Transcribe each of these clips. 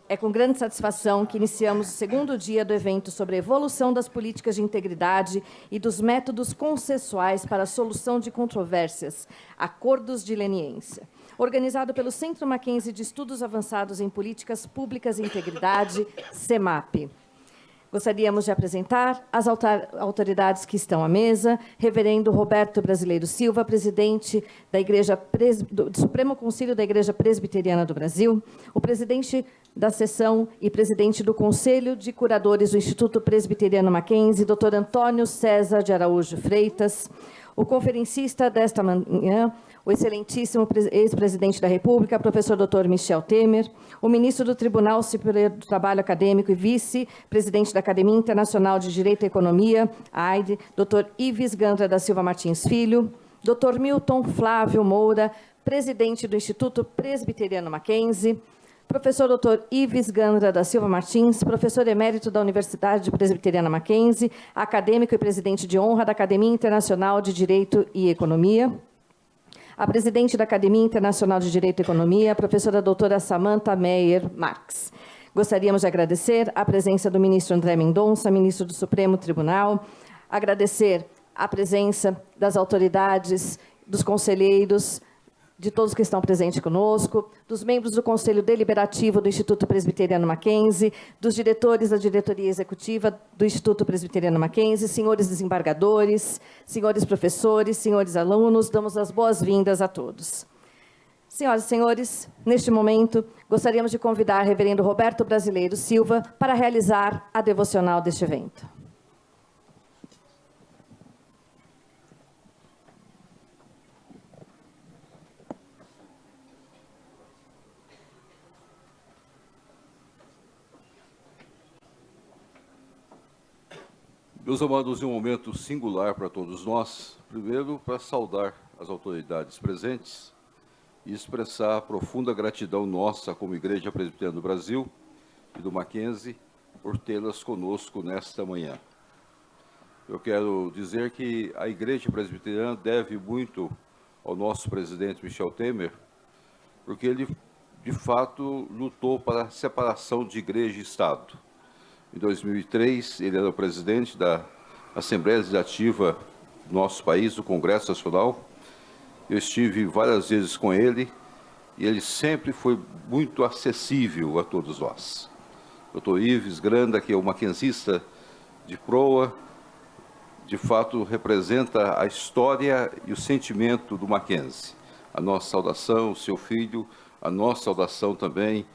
É com grande satisfação que iniciamos o segundo dia do evento sobre a evolução das políticas de integridade e dos métodos consensuais para a solução de controvérsias, Acordos de Leniência, organizado pelo Centro Mackenzie de Estudos Avançados em Políticas Públicas e Integridade, CEMAP. Gostaríamos de apresentar as autoridades que estão à mesa. Reverendo Roberto Brasileiro Silva, presidente do Supremo Conselho da Igreja Presbiteriana do Brasil, o presidente da sessão e presidente do Conselho de Curadores do Instituto Presbiteriano Mackenzie, Dr. Antônio César de Araújo Freitas, o conferencista desta manhã, o excelentíssimo ex-presidente da República, professor Dr. Michel Temer, o ministro do Tribunal Superior do Trabalho Acadêmico e vice-presidente da Academia Internacional de Direito e Economia, AIDE, Dr. Ives Gandra da Silva Martins Filho, Dr. Milton Flávio Moura, presidente do Instituto Presbiteriano Mackenzie, professor Dr. Ives Gandra da Silva Martins, professor emérito da Universidade Presbiteriana Mackenzie, acadêmico e presidente de honra da Academia Internacional de Direito e Economia, a presidente da Academia Internacional de Direito e Economia, a professora doutora Samantha Meyer Marx. Gostaríamos de agradecer a presença do ministro André Mendonça, ministro do Supremo Tribunal, agradecer a presença das autoridades, dos conselheiros, de todos que estão presentes conosco, dos membros do Conselho Deliberativo do Instituto Presbiteriano Mackenzie, dos diretores da diretoria executiva do Instituto Presbiteriano Mackenzie, senhores desembargadores, senhores professores, senhores alunos, damos as boas-vindas a todos. Senhoras e senhores, neste momento, gostaríamos de convidar o reverendo Roberto Brasileiro Silva para realizar a devocional deste evento. Meus amados, é um momento singular para todos nós. Primeiro, para saudar as autoridades presentes e expressar a profunda gratidão nossa como Igreja Presbiteriana do Brasil e do Mackenzie por tê-las conosco nesta manhã. Eu quero dizer que a Igreja Presbiteriana deve muito ao nosso presidente Michel Temer, porque ele, de fato, lutou para a separação de Igreja e Estado. Em 2003, ele era o presidente da Assembleia Legislativa do nosso país, do Congresso Nacional. Eu estive várias vezes com ele e ele sempre foi muito acessível a todos nós. Dr. Ives Granda, que é o mackenzista de proa, de fato representa a história e o sentimento do Mackenzie. A nossa saudação, o seu filho, a nossa saudação também,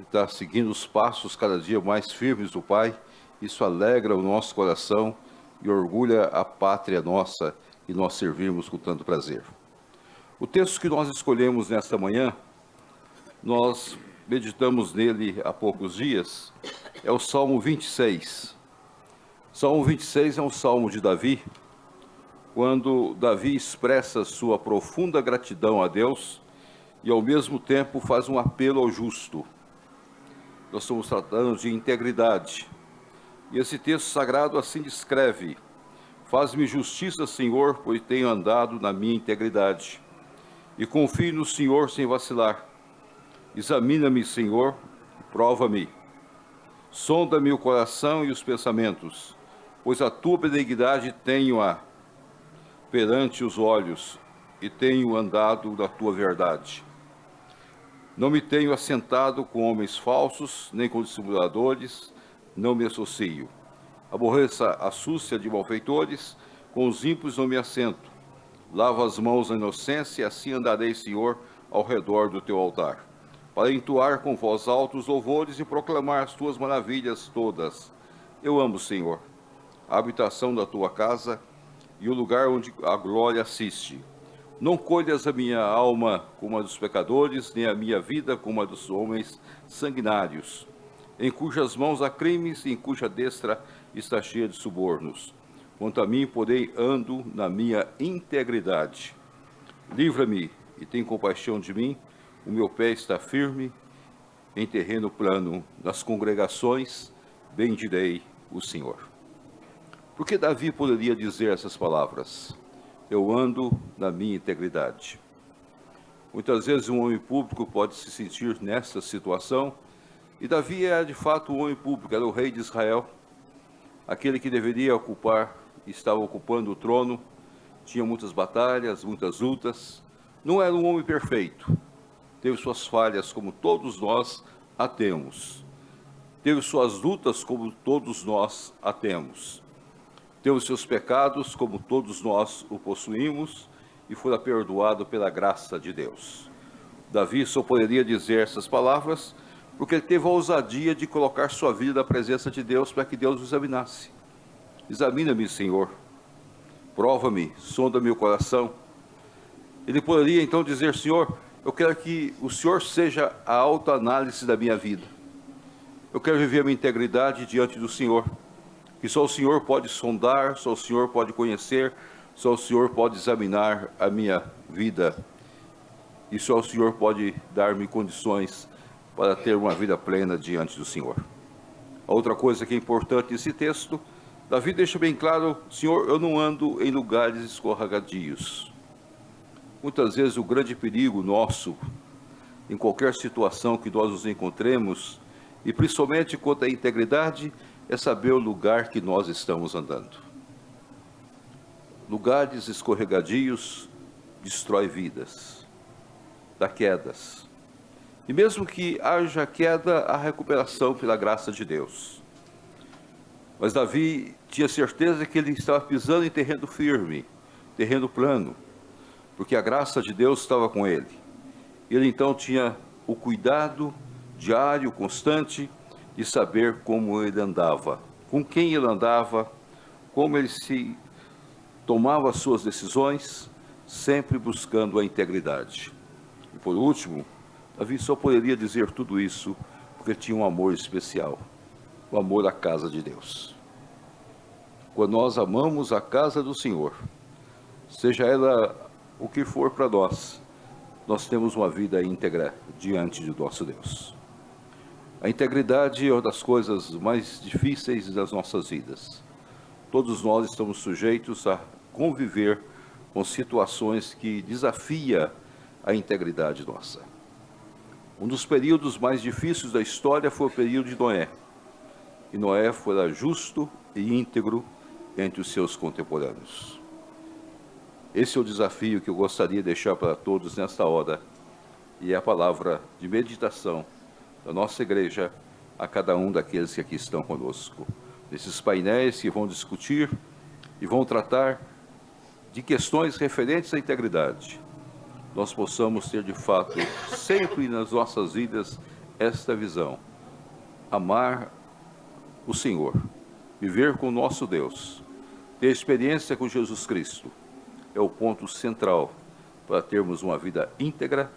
está seguindo os passos cada dia mais firmes do Pai. Isso alegra o nosso coração e orgulha a pátria nossa que nós servimos com tanto prazer. O texto que nós escolhemos nesta manhã, nós meditamos nele há poucos dias, é o Salmo 26. Salmo 26 é um salmo de Davi, quando Davi expressa sua profunda gratidão a Deus e, ao mesmo tempo, faz um apelo ao justo. Nós estamos tratando de integridade. E esse texto sagrado assim descreve: faz-me justiça, Senhor, pois tenho andado na minha integridade. E confio no Senhor sem vacilar. Examina-me, Senhor, e prova-me. Sonda-me o coração e os pensamentos, pois a tua benignidade tenho-a perante os olhos, e tenho andado na tua verdade. Não me tenho assentado com homens falsos, nem com dissimuladores, não me associo. Aborreço a súcia de malfeitores, com os ímpios não me assento. Lavo as mãos na inocência, e assim andarei, Senhor, ao redor do teu altar, para entoar com voz alta os louvores e proclamar as tuas maravilhas todas. Eu amo, Senhor, a habitação da tua casa e o lugar onde a glória assiste. Não colhas a minha alma como a dos pecadores, nem a minha vida como a dos homens sanguinários, em cujas mãos há crimes e em cuja destra está cheia de subornos. Quanto a mim, porém, ando na minha integridade. Livra-me e tem compaixão de mim, o meu pé está firme em terreno plano. Nas congregações, bendirei o Senhor. Por que Davi poderia dizer essas palavras? Eu ando na minha integridade. Muitas vezes um homem público pode se sentir nessa situação E Davi era de fato um homem público, era o rei de Israel, aquele que deveria ocupar, estava ocupando o trono, tinha muitas batalhas, muitas lutas, não era um homem perfeito, teve suas falhas como todos nós a temos, teve suas lutas como todos nós a temos, teve seus pecados como todos nós o possuímos e fora perdoado pela graça de Deus. Davi só poderia dizer essas palavras porque ele teve a ousadia de colocar sua vida na presença de Deus para que Deus o examinasse. Examina-me, Senhor, prova-me, sonda meu coração. Ele poderia então dizer: Senhor, eu quero que o Senhor seja a autoanálise da minha vida. Eu quero viver a minha integridade diante do Senhor, que só o Senhor pode sondar, só o Senhor pode conhecer, só o Senhor pode examinar a minha vida, e só o Senhor pode dar-me condições para ter uma vida plena diante do Senhor. A outra coisa que é importante nesse texto, Davi deixa bem claro: Senhor, eu não ando em lugares escorregadios. Muitas vezes o grande perigo nosso, em qualquer situação que nós nos encontremos, e principalmente quanto à integridade, é saber o lugar que nós estamos andando. Lugares escorregadios destrói vidas, dá quedas. E mesmo que haja queda, há recuperação pela graça de Deus. Mas Davi tinha certeza que ele estava pisando em terreno firme, terreno plano, porque a graça de Deus estava com ele. Ele então tinha o cuidado diário, constante, de saber como ele andava, com quem ele andava, como ele se tomava as suas decisões, sempre buscando a integridade. E por último, Davi só poderia dizer tudo isso porque tinha um amor especial, o amor à casa de Deus. Quando nós amamos a casa do Senhor, seja ela o que for para nós, nós temos uma vida íntegra diante do nosso Deus. A integridade é uma das coisas mais difíceis das nossas vidas. Todos nós estamos sujeitos a conviver com situações que desafiam a integridade nossa. Um dos períodos mais difíceis da história foi o período de Noé. E Noé fora justo e íntegro entre os seus contemporâneos. Esse é o desafio que eu gostaria de deixar para todos nesta hora, e é a palavra de meditação da nossa igreja a cada um daqueles que aqui estão conosco. Nesses painéis que vão discutir e vão tratar de questões referentes à integridade, nós possamos ter de fato, sempre nas nossas vidas, esta visão: amar o Senhor, viver com o nosso Deus, ter experiência com Jesus Cristo, é o ponto central para termos uma vida íntegra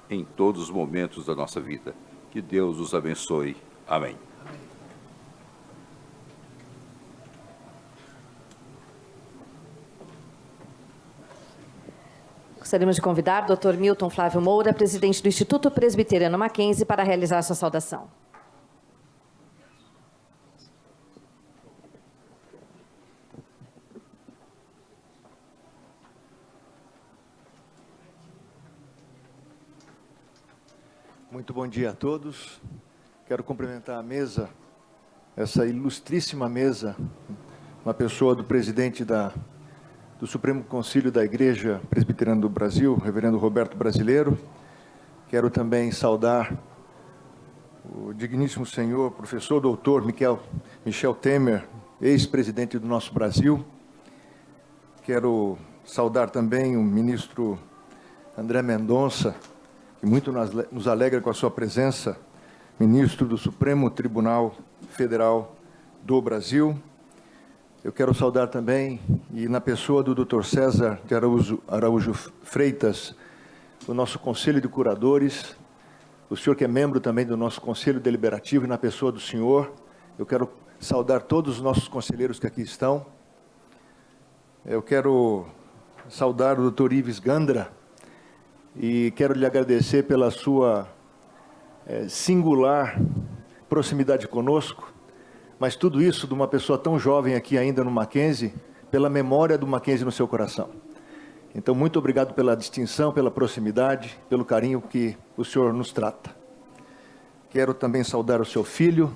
em todos os momentos da nossa vida. Que Deus os abençoe. Amém. Gostaríamos de convidar o Dr. Milton Flávio Moura, presidente do Instituto Presbiteriano Mackenzie, para realizar sua saudação. Muito bom dia a todos. Quero cumprimentar a mesa, essa ilustríssima mesa, uma pessoa do presidente do Supremo Concílio da Igreja Presbiteriana do Brasil, reverendo Roberto Brasileiro. Quero também saudar o digníssimo senhor, professor doutor Michel Temer, ex-presidente do nosso Brasil. Quero saudar também o ministro André Mendonça, que muito nos alegra com a sua presença, ministro do Supremo Tribunal Federal do Brasil. Eu quero saudar também, e na pessoa do Dr. César de Araújo Freitas, o nosso Conselho de Curadores, o senhor que é membro também do nosso Conselho Deliberativo, e na pessoa do senhor, eu quero saudar todos os nossos conselheiros que aqui estão. Eu quero saudar o Dr. Ives Gandra, e quero lhe agradecer pela sua singular proximidade conosco, mas tudo isso de uma pessoa tão jovem aqui ainda no Mackenzie, pela memória do Mackenzie no seu coração. Então, muito obrigado pela distinção, pela proximidade, pelo carinho que o senhor nos trata. Quero também saudar o seu filho,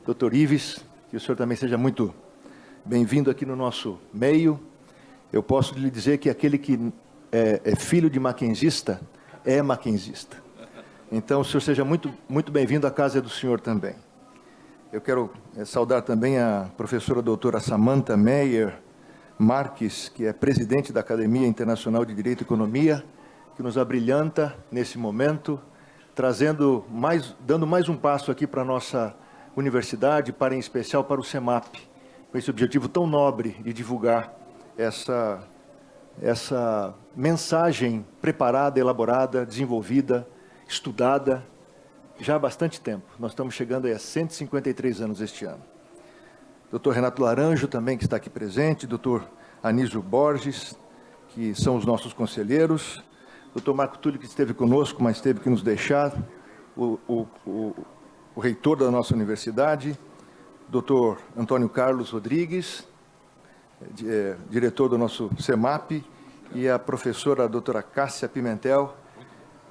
Dr. Ives, que o senhor também seja muito bem-vindo aqui no nosso meio. Eu posso lhe dizer que aquele que é filho de maquenzista é maquenzista. Então, o senhor seja muito bem-vindo à casa do senhor também. Eu quero saudar também a professora doutora Samantha Meyer Marques, que é presidente da Academia Internacional de Direito e Economia, que nos abrilhanta nesse momento, dando mais um passo aqui para a nossa universidade, em especial para o CEMAP, com esse objetivo tão nobre de divulgar essa mensagem preparada, elaborada, desenvolvida, estudada, já há bastante tempo. Nós estamos chegando a 153 anos este ano. Dr. Renato Laranjo também, que está aqui presente, Dr. Anísio Borges, que são os nossos conselheiros, Dr. Marco Túlio, que esteve conosco, mas teve que nos deixar, o reitor da nossa universidade, Dr. Antônio Carlos Rodrigues, diretor do nosso CEMAP, e a professora doutora Cássia Pimentel,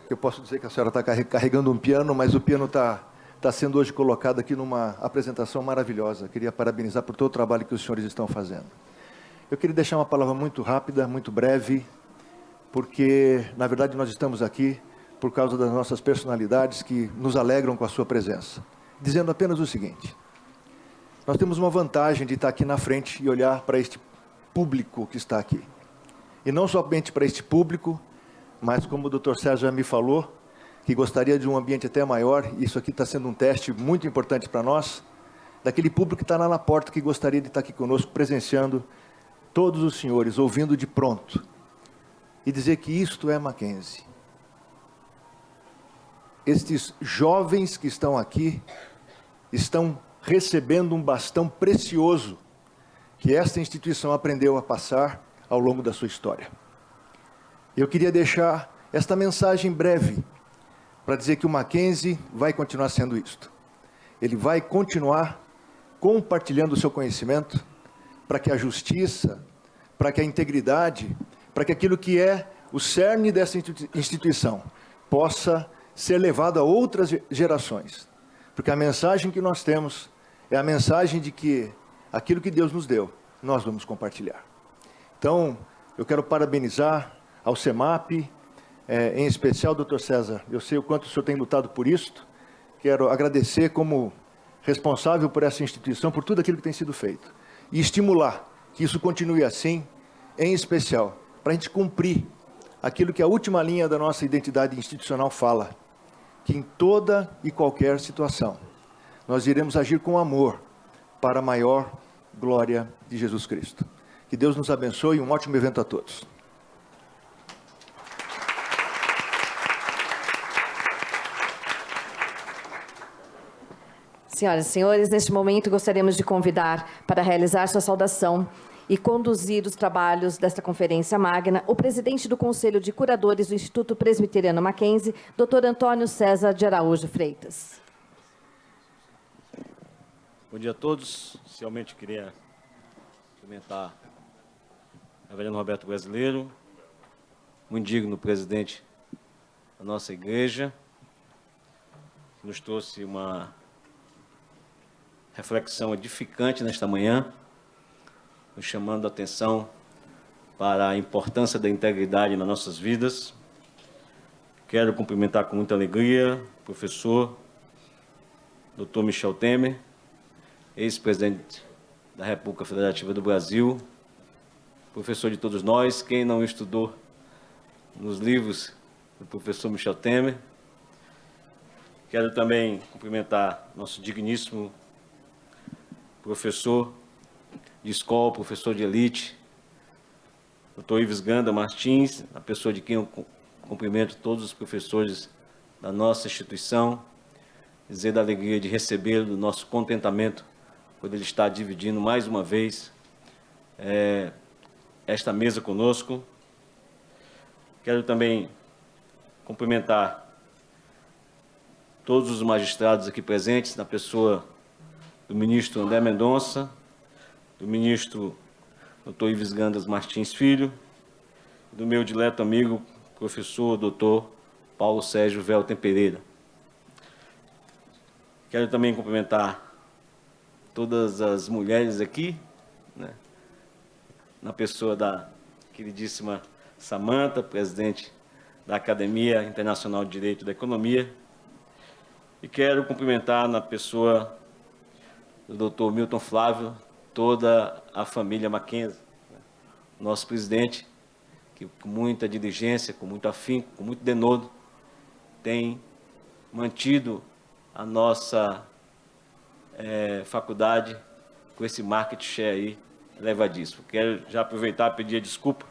que eu posso dizer que a senhora está carregando um piano, mas o piano está sendo hoje colocado aqui numa apresentação maravilhosa. Queria parabenizar por todo o trabalho que os senhores estão fazendo. Eu queria deixar uma palavra muito rápida, muito breve, porque, na verdade, nós estamos aqui por causa das nossas personalidades que nos alegram com a sua presença. Dizendo apenas o seguinte: nós temos uma vantagem de estar aqui na frente e olhar para este público que está aqui. E não somente para este público, mas como o Dr. Sérgio já me falou, que gostaria de um ambiente até maior, e isso aqui está sendo um teste muito importante para nós, daquele público que está lá na porta, que gostaria de estar aqui conosco, presenciando todos os senhores, ouvindo de pronto, e dizer que isto é Mackenzie. Estes jovens que estão aqui, estão recebendo um bastão precioso, que esta instituição aprendeu a passar ao longo da sua história. Eu queria deixar esta mensagem breve, para dizer que o Mackenzie vai continuar sendo isto. Ele vai continuar compartilhando o seu conhecimento, para que a justiça, para que a integridade, para que aquilo que é o cerne dessa instituição possa ser levado a outras gerações. Porque a mensagem que nós temos é a mensagem de que aquilo que Deus nos deu, nós vamos compartilhar. Então, eu quero parabenizar ao CEMAP, em especial, Dr. César, eu sei o quanto o senhor tem lutado por isto, quero agradecer como responsável por essa instituição, por tudo aquilo que tem sido feito, e estimular que isso continue assim, em especial, para a gente cumprir aquilo que a última linha da nossa identidade institucional fala, que em toda e qualquer situação, nós iremos agir com amor para a maior glória de Jesus Cristo. Que Deus nos abençoe e um ótimo evento a todos. Senhoras e senhores, neste momento gostaríamos de convidar para realizar sua saudação e conduzir os trabalhos desta conferência magna o presidente do Conselho de Curadores do Instituto Presbiteriano Mackenzie, Dr. Antônio César de Araújo Freitas. Bom dia a todos. Inicialmente queria cumprimentar o reverendo Roberto Brasileiro, muito digno presidente da nossa igreja, que nos trouxe uma reflexão edificante nesta manhã, nos chamando a atenção para a importância da integridade nas nossas vidas. Quero cumprimentar com muita alegria o professor Dr. Michel Temer, ex-presidente da República Federativa do Brasil, professor de todos nós. Quem não estudou nos livros do professor Michel Temer? Quero também cumprimentar nosso digníssimo professor de escola, professor de elite, Dr. Ives Ganda Martins, a pessoa de quem eu cumprimento todos os professores da nossa instituição, dizer da alegria de recebê-lo, do nosso contentamento por ele estar dividindo mais uma vez esta mesa conosco. Quero também cumprimentar todos os magistrados aqui presentes, na pessoa do ministro André Mendonça, do ministro Dr. Ives Gandas Martins Filho, do meu dileto amigo, professor Dr. Paulo Sérgio Velten Pereira. Quero também cumprimentar todas as mulheres aqui, né, na pessoa da queridíssima Samanta, presidente da Academia Internacional de Direito da Economia, e quero cumprimentar na pessoa do Dr. Milton Flávio, toda a família Mackenzie, né, nosso presidente, que com muita diligência, com muito afinco, com muito denodo, tem mantido a nossa faculdade com esse market share aí elevadíssimo. Quero já aproveitar e pedir desculpa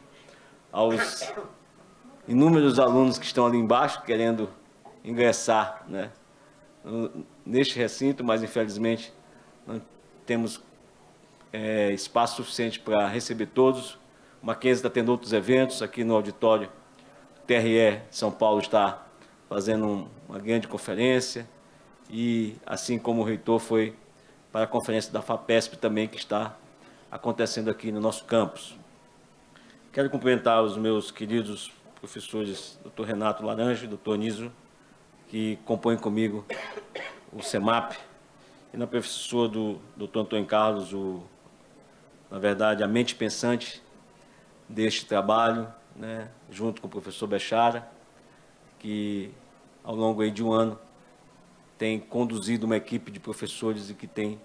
aos inúmeros alunos que estão ali embaixo querendo ingressar, né, neste recinto, mas infelizmente não temos espaço suficiente para receber todos. O Mackenzie está tendo outros eventos aqui no auditório. O TRE de São Paulo está fazendo uma grande conferência e, assim como o reitor foi para a conferência da FAPESP também, que está acontecendo aqui no nosso campus. Quero cumprimentar os meus queridos professores, Dr. Renato Laranjo e Dr. Nísio, que compõem comigo o CEMAP, e na professora do Dr. Antônio Carlos, na verdade, a mente pensante deste trabalho, né, junto com o professor Bechara, que ao longo aí de um ano tem conduzido uma equipe de professores e que tem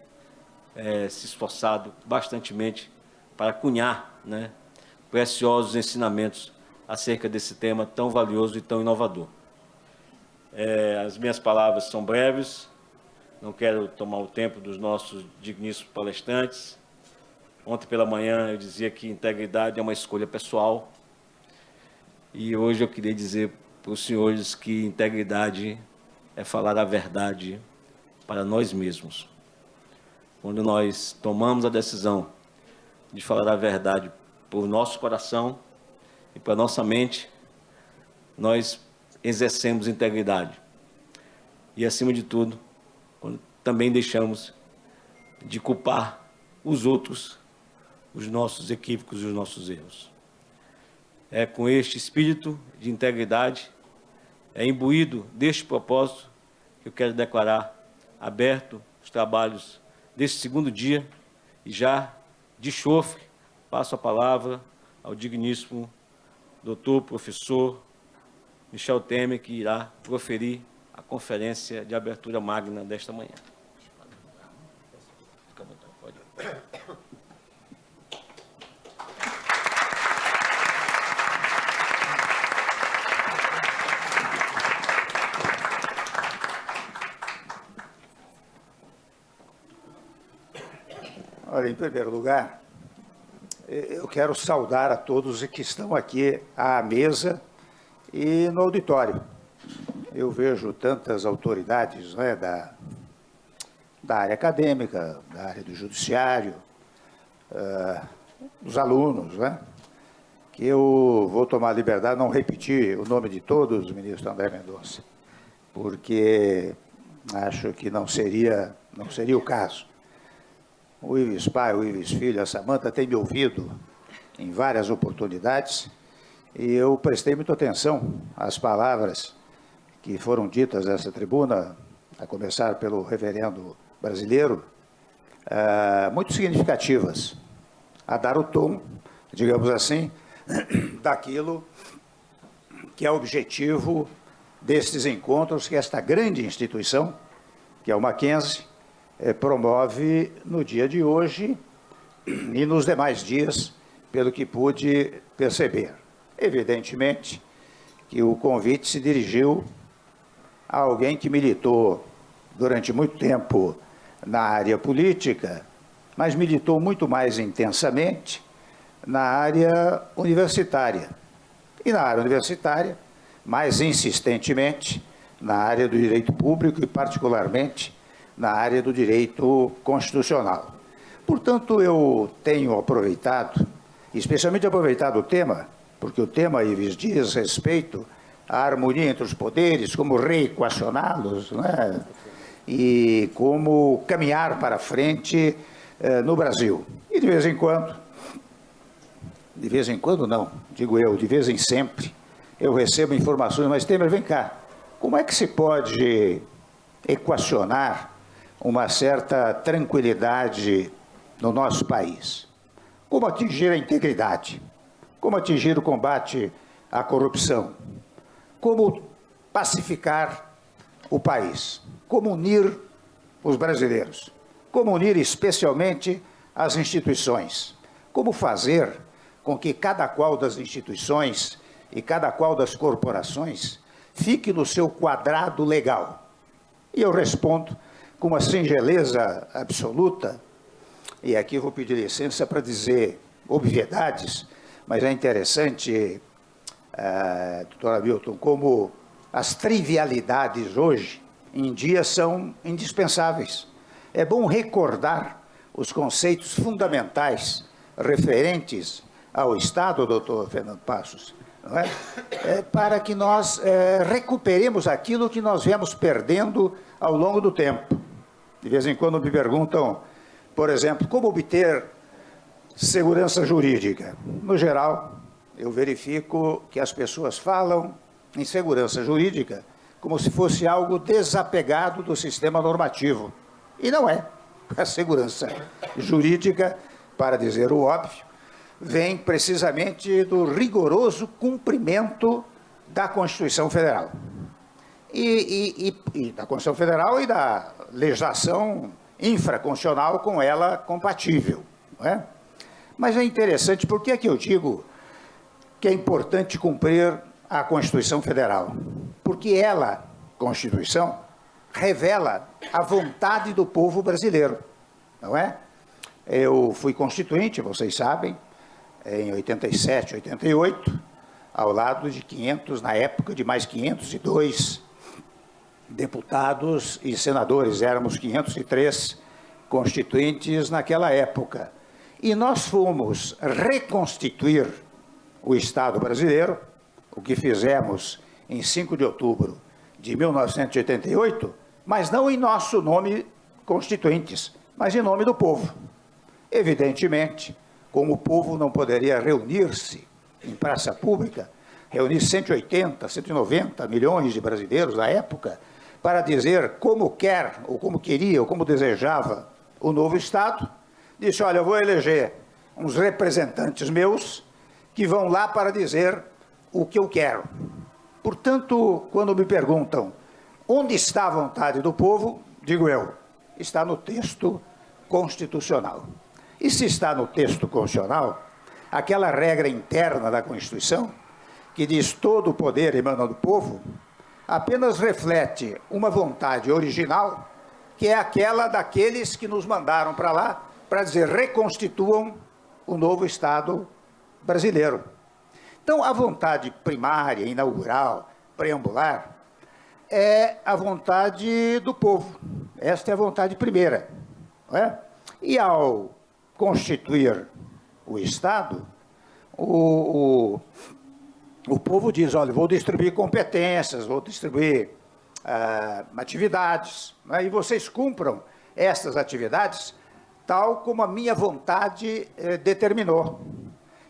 se esforçado bastantemente para cunhar, né, preciosos ensinamentos acerca desse tema tão valioso e tão inovador. As minhas palavras são breves, não quero tomar o tempo dos nossos digníssimos palestrantes. Ontem pela manhã eu dizia que integridade é uma escolha pessoal, e hoje eu queria dizer para os senhores que integridade é falar a verdade para nós mesmos. Quando nós tomamos a decisão de falar a verdade por nosso coração e para nossa mente, nós exercemos integridade. E, acima de tudo, quando também deixamos de culpar os outros, os nossos equívocos e os nossos erros. É com este espírito de integridade, imbuído deste propósito, que eu quero declarar aberto os trabalhos deste segundo dia, e já de chofre passo a palavra ao digníssimo doutor, professor Michel Temer, que irá proferir a conferência de abertura magna desta manhã. Fica à vontade, pode. Olha, em primeiro lugar, eu quero saudar a todos que estão aqui à mesa e no auditório. Eu vejo tantas autoridades, né, da área acadêmica, da área do judiciário, dos alunos, né, que eu vou tomar a liberdade de não repetir o nome de todos, ministro André Mendonça, porque acho que não seria o caso. O Ives pai, o Ives filho, a Samanta tem me ouvido em várias oportunidades e eu prestei muita atenção às palavras que foram ditas nessa tribuna, a começar pelo reverendo brasileiro, muito significativas, a dar o tom, digamos assim, daquilo que é o objetivo destes encontros que esta grande instituição, que é o Mackenzie, promove no dia de hoje e nos demais dias, pelo que pude perceber. Evidentemente que o convite se dirigiu a alguém que militou durante muito tempo na área política, mas militou muito mais intensamente na área universitária. E na área universitária, mais insistentemente, na área do direito público e particularmente na área do direito constitucional. Portanto, eu tenho aproveitado, especialmente aproveitado o tema, porque o tema, Ives, diz respeito à harmonia entre os poderes, como reequacioná-los, né? E como caminhar para frente no Brasil. E de vez em quando não, digo eu, de vez em sempre, eu recebo informações, mas Temer, vem cá, como é que se pode equacionar uma certa tranquilidade no nosso país. Como atingir a integridade? Como atingir o combate à corrupção? Como pacificar o país? Como unir os brasileiros? Como unir especialmente as instituições? Como fazer com que cada qual das instituições e cada qual das corporações fique no seu quadrado legal? E eu respondo com uma singeleza absoluta, e aqui eu vou pedir licença para dizer obviedades, mas é interessante, doutor Hamilton, como as trivialidades hoje em dia são indispensáveis. É bom recordar os conceitos fundamentais referentes ao Estado, doutor Fernando Passos, não é? Para que nós recuperemos aquilo que nós viemos perdendo ao longo do tempo. De vez em quando me perguntam, por exemplo, como obter segurança jurídica. No geral, eu verifico que as pessoas falam em segurança jurídica como se fosse algo desapegado do sistema normativo. E não é. A segurança jurídica, para dizer o óbvio, vem precisamente do rigoroso cumprimento da Constituição Federal. E da Constituição Federal e da legislação infraconstitucional com ela compatível, não é? Mas é interessante, por que é que eu digo que é importante cumprir a Constituição Federal? Porque ela, Constituição, revela a vontade do povo brasileiro, não é? Eu fui constituinte, vocês sabem, em 87, 88, ao lado de 500, na época, de mais 502 deputados e senadores. Éramos 503 constituintes naquela época. E nós fomos reconstituir o Estado brasileiro, o que fizemos em 5 de outubro de 1988, mas não em nosso nome constituintes, mas em nome do povo. Evidentemente, como o povo não poderia reunir-se em praça pública, reunir 180, 190 milhões de brasileiros na época, para dizer como quer, ou como queria, ou como desejava o novo Estado, disse, olha, eu vou eleger uns representantes meus que vão lá para dizer o que eu quero. Portanto, quando me perguntam onde está a vontade do povo, digo eu, está no texto constitucional. E se está no texto constitucional, aquela regra interna da Constituição, que diz todo o poder emana do povo, apenas reflete uma vontade original, que é aquela daqueles que nos mandaram para lá, para dizer, reconstituam o novo Estado brasileiro. Então, a vontade primária, inaugural, preambular, é a vontade do povo. Esta é a vontade primeira, não é? E ao constituir o Estado, o povo diz, olha, vou distribuir competências, vou distribuir atividades, né? E vocês cumpram estas atividades tal como a minha vontade determinou.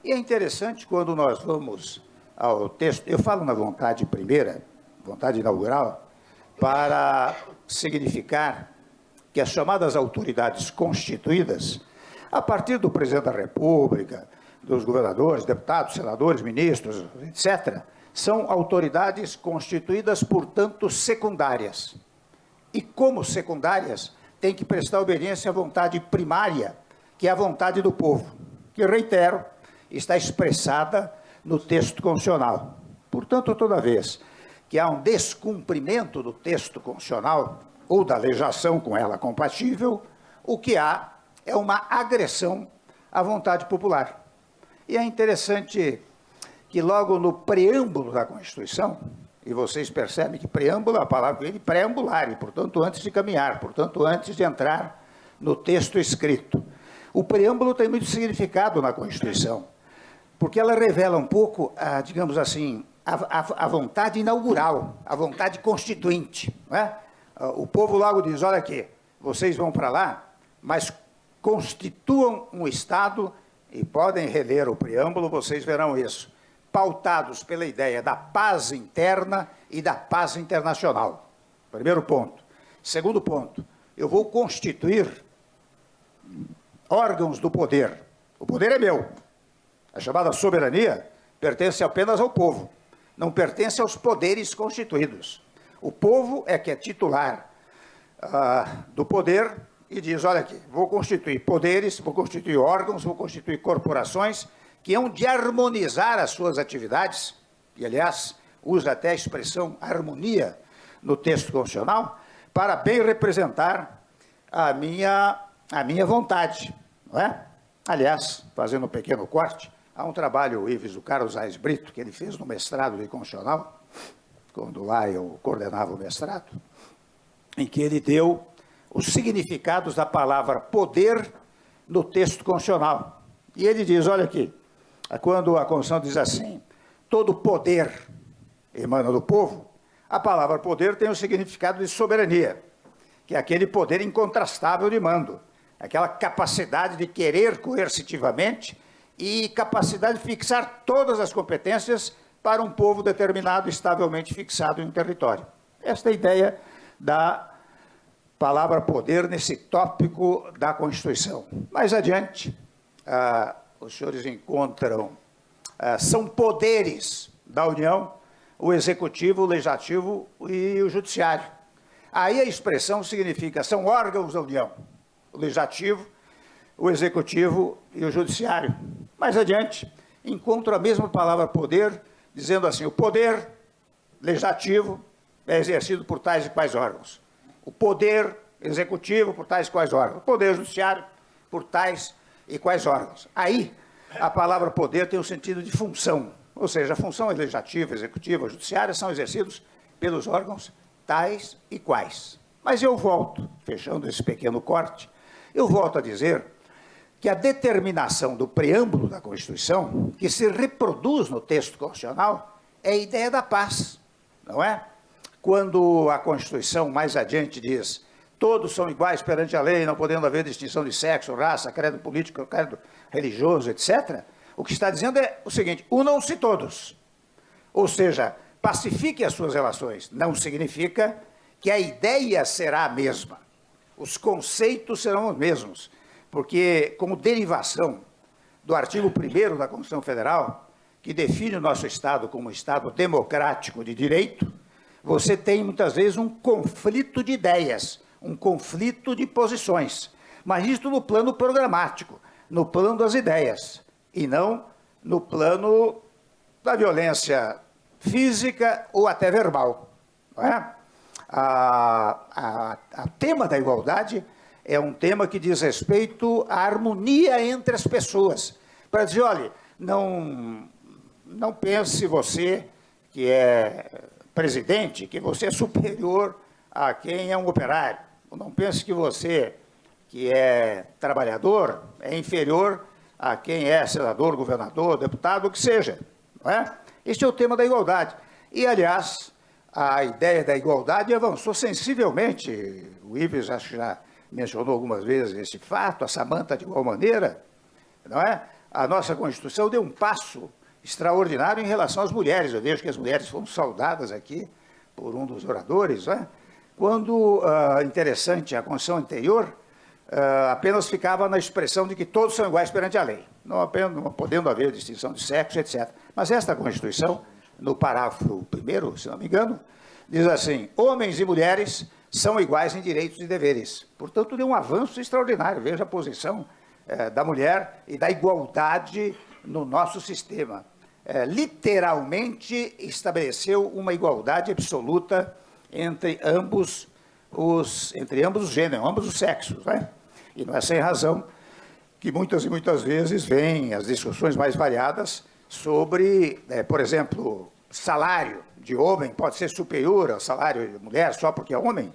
E é interessante quando nós vamos ao texto, eu falo na vontade primeira, vontade inaugural, para significar que as chamadas autoridades constituídas, a partir do presidente da República, dos governadores, deputados, senadores, ministros, etc., são autoridades constituídas, portanto, secundárias. E, como secundárias, têm que prestar obediência à vontade primária, que é a vontade do povo, que, reitero, está expressada no texto constitucional. Portanto, toda vez que há um descumprimento do texto constitucional, ou da legislação com ela compatível, o que há é uma agressão à vontade popular. E é interessante que logo no preâmbulo da Constituição, e vocês percebem que preâmbulo é a palavra que vem de preambular, e, portanto, antes de caminhar, portanto, antes de entrar no texto escrito. O preâmbulo tem muito significado na Constituição, porque ela revela um pouco, digamos assim, a vontade inaugural, a vontade constituinte, não é? O povo logo diz, olha aqui, vocês vão para lá, mas constituam um Estado, e podem reler o preâmbulo, vocês verão isso, pautados pela ideia da paz interna e da paz internacional. Primeiro ponto. Segundo ponto, eu vou constituir órgãos do poder. O poder é meu. A chamada soberania pertence apenas ao povo, não pertence aos poderes constituídos. O povo é que é titular do poder e diz, olha aqui, vou constituir poderes, vou constituir órgãos, vou constituir corporações que hão de harmonizar as suas atividades, e, aliás, usa até a expressão harmonia no texto constitucional, para bem representar a minha vontade, não é? Aliás, fazendo um pequeno corte, há um trabalho, o Ives, do Carlos Aires Brito, que ele fez no mestrado de constitucional, quando lá eu coordenava o mestrado, em que ele deu os significados da palavra poder no texto constitucional. E ele diz, olha aqui, quando a Constituição diz assim, todo poder emana do povo, a palavra poder tem o significado de soberania, que é aquele poder incontrastável de mando, aquela capacidade de querer coercitivamente e capacidade de fixar todas as competências para um povo determinado, estavelmente fixado em um território. Esta é a ideia da palavra poder nesse tópico da Constituição. Mais adiante, os senhores encontram, são poderes da União, o Executivo, o Legislativo e o Judiciário. Aí a expressão significa, são órgãos da União, o Legislativo, o Executivo e o Judiciário. Mais adiante, encontro a mesma palavra poder, dizendo assim, o poder legislativo é exercido por tais e quais órgãos. O poder executivo por tais e quais órgãos. O poder judiciário por tais e quais órgãos. Aí, a palavra poder tem o sentido de função. Ou seja, a função legislativa, executiva, judiciária são exercidos pelos órgãos tais e quais. Mas eu volto, fechando esse pequeno corte, eu volto a dizer que a determinação do preâmbulo da Constituição, que se reproduz no texto constitucional, é a ideia da paz, não é? Quando a Constituição, mais adiante, diz todos são iguais perante a lei, não podendo haver distinção de sexo, raça, credo político, credo religioso, etc., o que está dizendo é o seguinte, unam-se todos. Ou seja, pacifique as suas relações. Não significa que a ideia será a mesma. Os conceitos serão os mesmos. Porque, como derivação do artigo 1º da Constituição Federal, que define o nosso Estado como um Estado democrático de direito, você tem, muitas vezes, um conflito de ideias, um conflito de posições. Mas isso no plano programático, no plano das ideias, e não no plano da violência física ou até verbal. Não é? O tema da igualdade é um tema que diz respeito à harmonia entre as pessoas. Para dizer, olha, não pense você que é presidente, que você é superior a quem é um operário. Não pense que você, que é trabalhador, é inferior a quem é senador, governador, deputado, o que seja. Não é? Este é o tema da igualdade. E, aliás, a ideia da igualdade avançou sensivelmente. O Ives, acho que já mencionou algumas vezes esse fato, a Samanta de igual maneira, não é? A nossa Constituição deu um passo extraordinário em relação às mulheres. Eu vejo que as mulheres foram saudadas aqui por um dos oradores, não é? Quando, interessante, a Constituição anterior apenas ficava na expressão de que todos são iguais perante a lei, não podendo haver distinção de sexo, etc. Mas esta Constituição, no parágrafo 1º, se não me engano, diz assim, homens e mulheres são iguais em direitos e deveres. Portanto, deu um avanço extraordinário. Veja a posição da mulher e da igualdade no nosso sistema. Literalmente estabeleceu uma igualdade absoluta entre ambos os gêneros, ambos os sexos, né? E não é sem razão que muitas e muitas vezes vêm as discussões mais variadas sobre, por exemplo, salário de homem pode ser superior ao salário de mulher só porque é homem?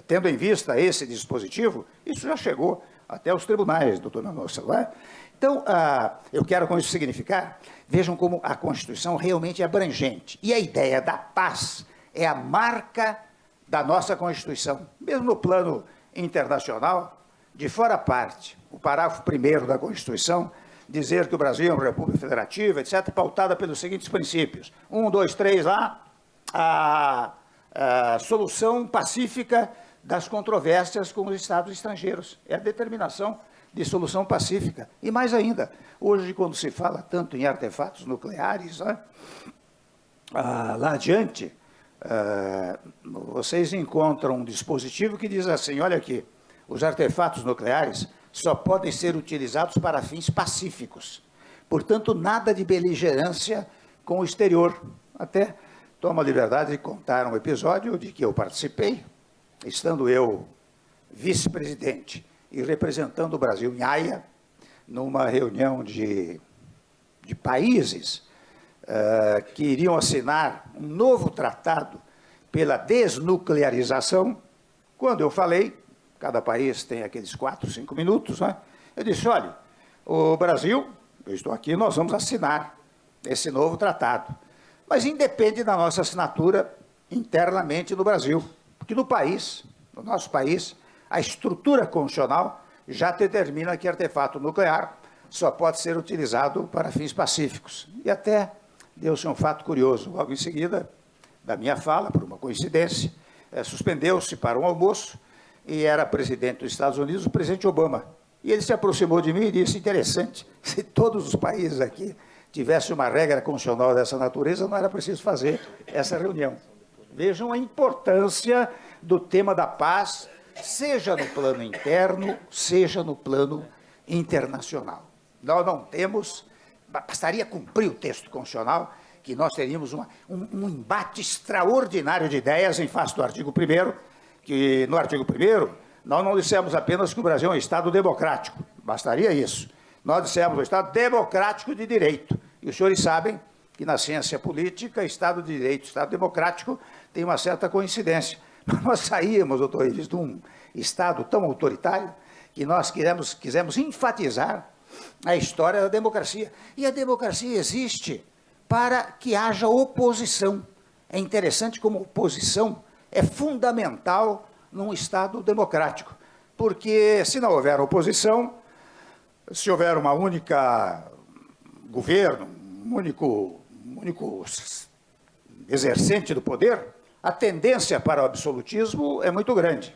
Tendo em vista esse dispositivo, isso já chegou até os tribunais, doutor Mendonça, não é? Então, eu quero com isso significar, vejam como a Constituição realmente é abrangente. E a ideia da paz é a marca da nossa Constituição. Mesmo no plano internacional, de fora a parte, o parágrafo 1º da Constituição, dizer que o Brasil é uma república federativa, etc., pautada pelos seguintes princípios. 1, 2, 3 lá, a solução pacífica das controvérsias com os Estados estrangeiros. É a determinação de solução pacífica. E mais ainda, hoje, quando se fala tanto em artefatos nucleares, né, lá adiante, vocês encontram um dispositivo que diz assim, olha aqui, os artefatos nucleares só podem ser utilizados para fins pacíficos. Portanto, nada de beligerância com o exterior. Até tomo a liberdade de contar um episódio de que eu participei, estando eu vice-presidente e representando o Brasil em Haia, numa reunião de países que iriam assinar um novo tratado pela desnuclearização. Quando eu falei, cada país tem aqueles 4, 5 minutos, né? Eu disse, olha, o Brasil, eu estou aqui, nós vamos assinar esse novo tratado. Mas independe da nossa assinatura internamente no Brasil, porque no país, no nosso país, a estrutura constitucional já determina que artefato nuclear só pode ser utilizado para fins pacíficos. E até deu-se um fato curioso. Logo em seguida da minha fala, por uma coincidência, suspendeu-se para um almoço e era presidente dos Estados Unidos, o presidente Obama. E ele se aproximou de mim e disse, interessante, se todos os países aqui tivessem uma regra constitucional dessa natureza, não era preciso fazer essa reunião. Vejam a importância do tema da paz, seja no plano interno, seja no plano internacional. Nós não temos, bastaria cumprir o texto constitucional, que nós teríamos um embate extraordinário de ideias em face do artigo 1º, que no artigo 1º, nós não dissemos apenas que o Brasil é um Estado democrático, bastaria isso. Nós dissemos um Estado democrático de direito. E os senhores sabem que na ciência política, Estado de direito, Estado democrático, tem uma certa coincidência. Mas nós saímos, doutor Ives, de um Estado tão autoritário que nós quisemos enfatizar a história da democracia. E a democracia existe para que haja oposição. É interessante como oposição é fundamental num Estado democrático, porque se não houver oposição, se houver uma única governo, um único exercente do poder, a tendência para o absolutismo é muito grande.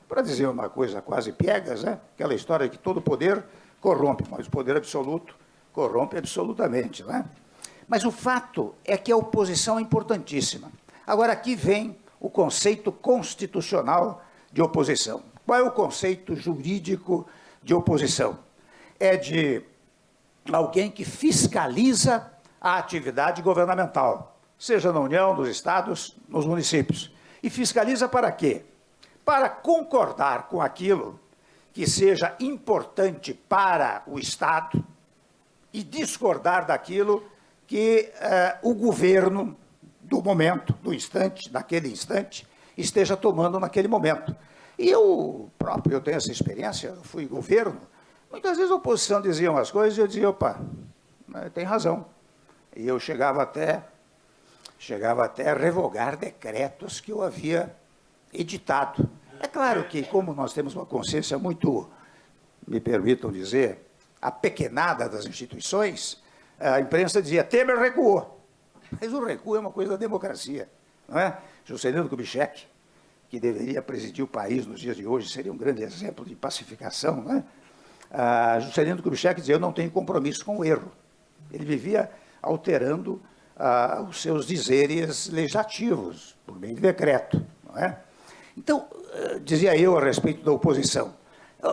Para dizer uma coisa quase piegas, né? Aquela história que todo poder corrompe, mas o poder absoluto corrompe absolutamente, né? Mas o fato é que a oposição é importantíssima. Agora, aqui vem o conceito constitucional de oposição. Qual é o conceito jurídico de oposição? É de alguém que fiscaliza a atividade governamental, seja na União, nos estados, nos municípios. E fiscaliza para quê? Para concordar com aquilo que seja importante para o Estado e discordar daquilo que o governo do momento, do instante, daquele instante, esteja tomando naquele momento. E eu tenho essa experiência, eu fui governo, muitas vezes a oposição dizia umas coisas e eu dizia, opa, tem razão. E eu chegava até a revogar decretos que eu havia editado. É claro que, como nós temos uma consciência muito, me permitam dizer, apequenada das instituições, a imprensa dizia, Temer recuou. Mas o recuo é uma coisa da democracia, não é? Juscelino Kubitschek, que deveria presidir o país nos dias de hoje, seria um grande exemplo de pacificação, não é? Juscelino Kubitschek dizia, eu não tenho compromisso com o erro. Ele vivia alterando os seus dizeres legislativos, por meio de decreto, não é? Então, dizia eu a respeito da oposição,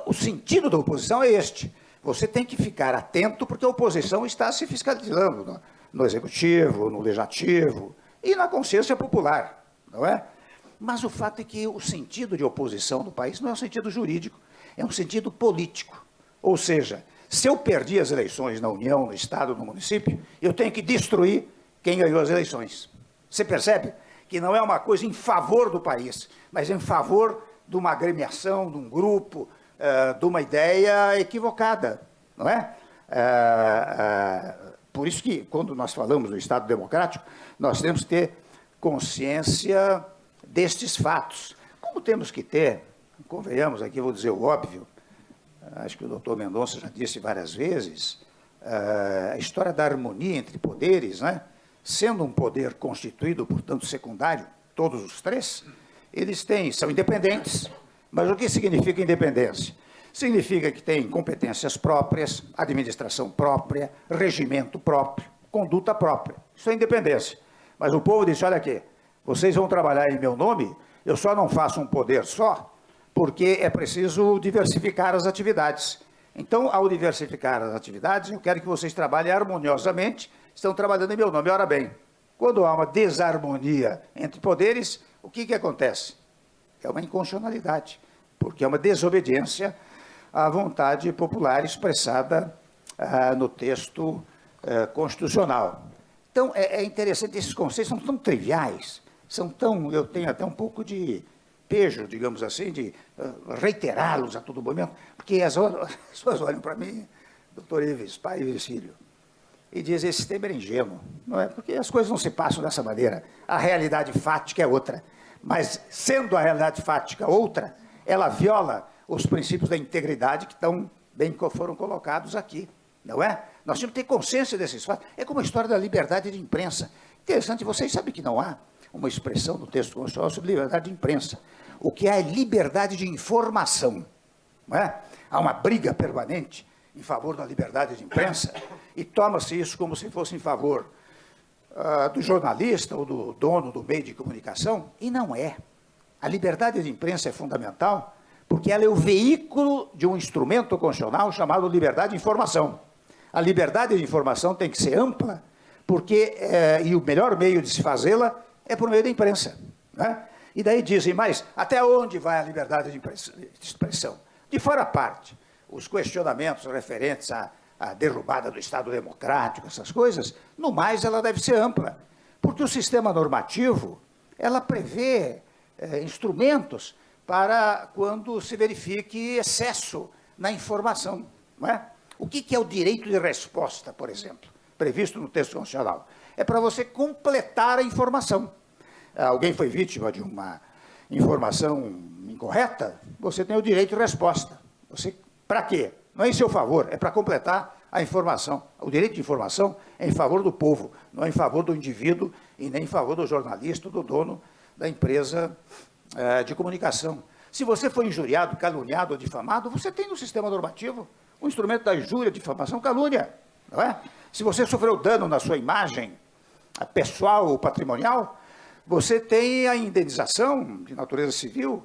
o sentido da oposição é este, você tem que ficar atento porque a oposição está se fiscalizando no executivo, no legislativo e na consciência popular, não é? Mas o fato é que o sentido de oposição no país não é um sentido jurídico, é um sentido político. Ou seja, se eu perdi as eleições na União, no Estado, no município, eu tenho que destruir quem ganhou as eleições. Você percebe que não é uma coisa em favor do país, mas em favor de uma agremiação, de um grupo, de uma ideia equivocada, não é? Por isso que, quando nós falamos do Estado democrático, nós temos que ter consciência destes fatos. Como temos que ter, convenhamos aqui, vou dizer o óbvio, acho que o doutor Mendonça já disse várias vezes, a história da harmonia entre poderes, né? Sendo um poder constituído, portanto, secundário, todos os três, Eles são independentes, mas o que significa independência? Significa que têm competências próprias, administração própria, regimento próprio, conduta própria. Isso é independência. Mas o povo disse, olha aqui, vocês vão trabalhar em meu nome, eu só não faço um poder só, porque é preciso diversificar as atividades. Então, ao diversificar as atividades, eu quero que vocês trabalhem harmoniosamente, estão trabalhando em meu nome. Ora bem, quando há uma desarmonia entre poderes, o que acontece? É uma inconstitucionalidade, porque é uma desobediência à vontade popular expressada no texto constitucional. Então, é interessante, esses conceitos são tão triviais, eu tenho até um pouco de pejo, digamos assim, de reiterá-los a todo momento, porque as pessoas olham para mim, doutor Ives, pai Ives Filho, e dizem, esse tema é ingênuo, não é? Porque as coisas não se passam dessa maneira, a realidade fática é outra, mas sendo a realidade fática outra, ela viola os princípios da integridade que foram colocados aqui, não é? Nós temos que ter consciência desses fatos. É como a história da liberdade de imprensa. Interessante, vocês sabem que não há uma expressão no texto constitucional sobre liberdade de imprensa. O que é liberdade de informação, não é? Há uma briga permanente em favor da liberdade de imprensa e toma-se isso como se fosse em favor do jornalista ou do dono do meio de comunicação, e não é. A liberdade de imprensa é fundamental porque ela é o veículo de um instrumento constitucional chamado liberdade de informação. A liberdade de informação tem que ser ampla, e o melhor meio de se fazê-la é por meio da imprensa. Né? E daí dizem, mas até onde vai a liberdade de expressão? De fora a parte, os questionamentos referentes à derrubada do Estado Democrático, essas coisas, no mais ela deve ser ampla, porque o sistema normativo, ela prevê instrumentos para quando se verifique excesso na informação. Não é? O que é o direito de resposta, por exemplo, previsto no texto constitucional? É para você completar a informação. Alguém foi vítima de uma informação incorreta, você tem o direito de resposta. Para quê? Não é em seu favor, é para completar a informação. O direito de informação é em favor do povo, não é em favor do indivíduo e nem em favor do jornalista ou do dono da empresa de comunicação. Se você foi injuriado, caluniado ou difamado, você tem no sistema normativo o instrumento da injúria, difamação, calúnia, não é? Se você sofreu dano na sua imagem pessoal ou patrimonial, você tem a indenização de natureza civil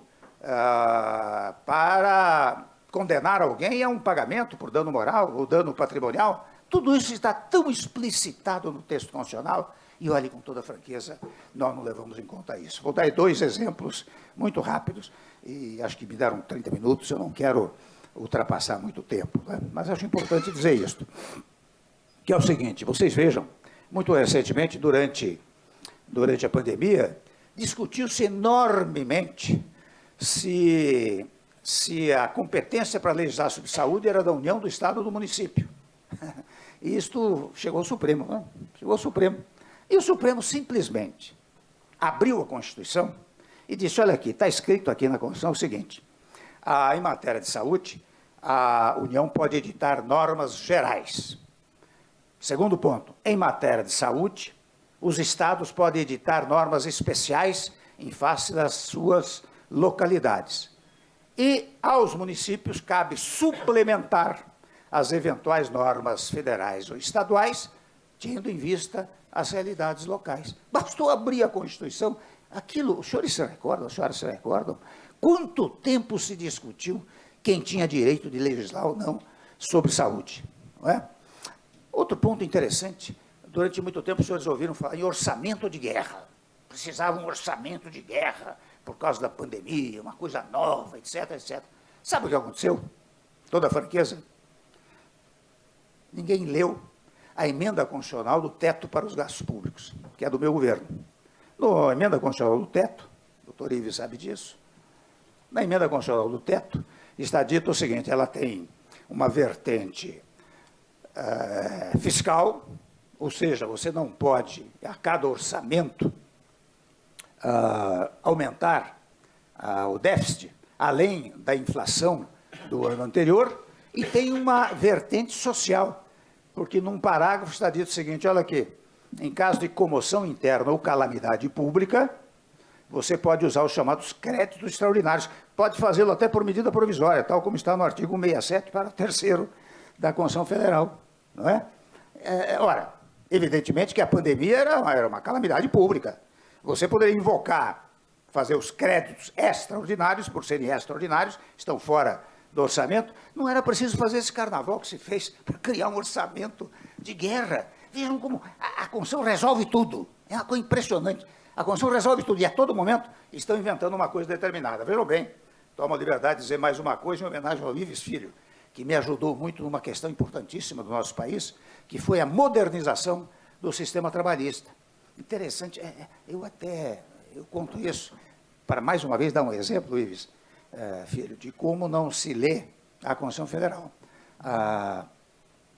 para condenar alguém a um pagamento por dano moral ou dano patrimonial. Tudo isso está tão explicitado no texto constitucional e, olhe, com toda franqueza, nós não levamos em conta isso. Vou dar 2 exemplos muito rápidos e acho que me deram 30 minutos, eu não quero ultrapassar muito tempo, né? Mas acho importante dizer isto, que é o seguinte, vocês vejam, muito recentemente, durante a pandemia, discutiu-se enormemente se a competência para legislar sobre saúde era da União, do Estado ou do município. E isto chegou ao Supremo, né? Chegou ao Supremo. E o Supremo simplesmente abriu a Constituição e disse, olha aqui, está escrito aqui na Constituição o seguinte, em matéria de saúde, a União pode editar normas gerais. Segundo ponto, em matéria de saúde, os estados podem editar normas especiais em face das suas localidades. E aos municípios cabe suplementar as eventuais normas federais ou estaduais, tendo em vista as realidades locais. Bastou abrir a Constituição, aquilo, os senhores se recordam, as senhoras se recordam, quanto tempo se discutiu quem tinha direito de legislar ou não sobre saúde, não é? Outro ponto interessante, durante muito tempo os senhores ouviram falar em orçamento de guerra, precisava um orçamento de guerra por causa da pandemia, uma coisa nova, etc, etc. Sabe o que aconteceu? Toda a franqueza, ninguém leu a emenda constitucional do teto para os gastos públicos, que é do meu governo. Na emenda constitucional do teto, o doutor Ives sabe disso, na emenda constitucional do teto está dito o seguinte, ela tem uma vertente fiscal, ou seja, você não pode, a cada orçamento, aumentar o déficit, além da inflação do ano anterior, e tem uma vertente social, porque num parágrafo está dito o seguinte, olha aqui, em caso de comoção interna ou calamidade pública, você pode usar os chamados créditos extraordinários. Pode fazê-lo até por medida provisória, tal como está no artigo 167, parágrafo 3º da Constituição Federal. Não é? Ora, evidentemente que a pandemia era uma calamidade pública. Você poderia invocar, fazer os créditos extraordinários, por serem extraordinários, estão fora do orçamento. Não era preciso fazer esse carnaval que se fez para criar um orçamento de guerra. Vejam como a Constituição resolve tudo. É uma coisa impressionante. A Constituição resolve tudo e a todo momento estão inventando uma coisa determinada. Vejam bem, tomo a liberdade de dizer mais uma coisa em homenagem ao Ives Filho, que me ajudou muito numa questão importantíssima do nosso país, que foi a modernização do sistema trabalhista. Interessante, eu conto isso para mais uma vez dar um exemplo, Ives, Filho, de como não se lê a Constituição Federal.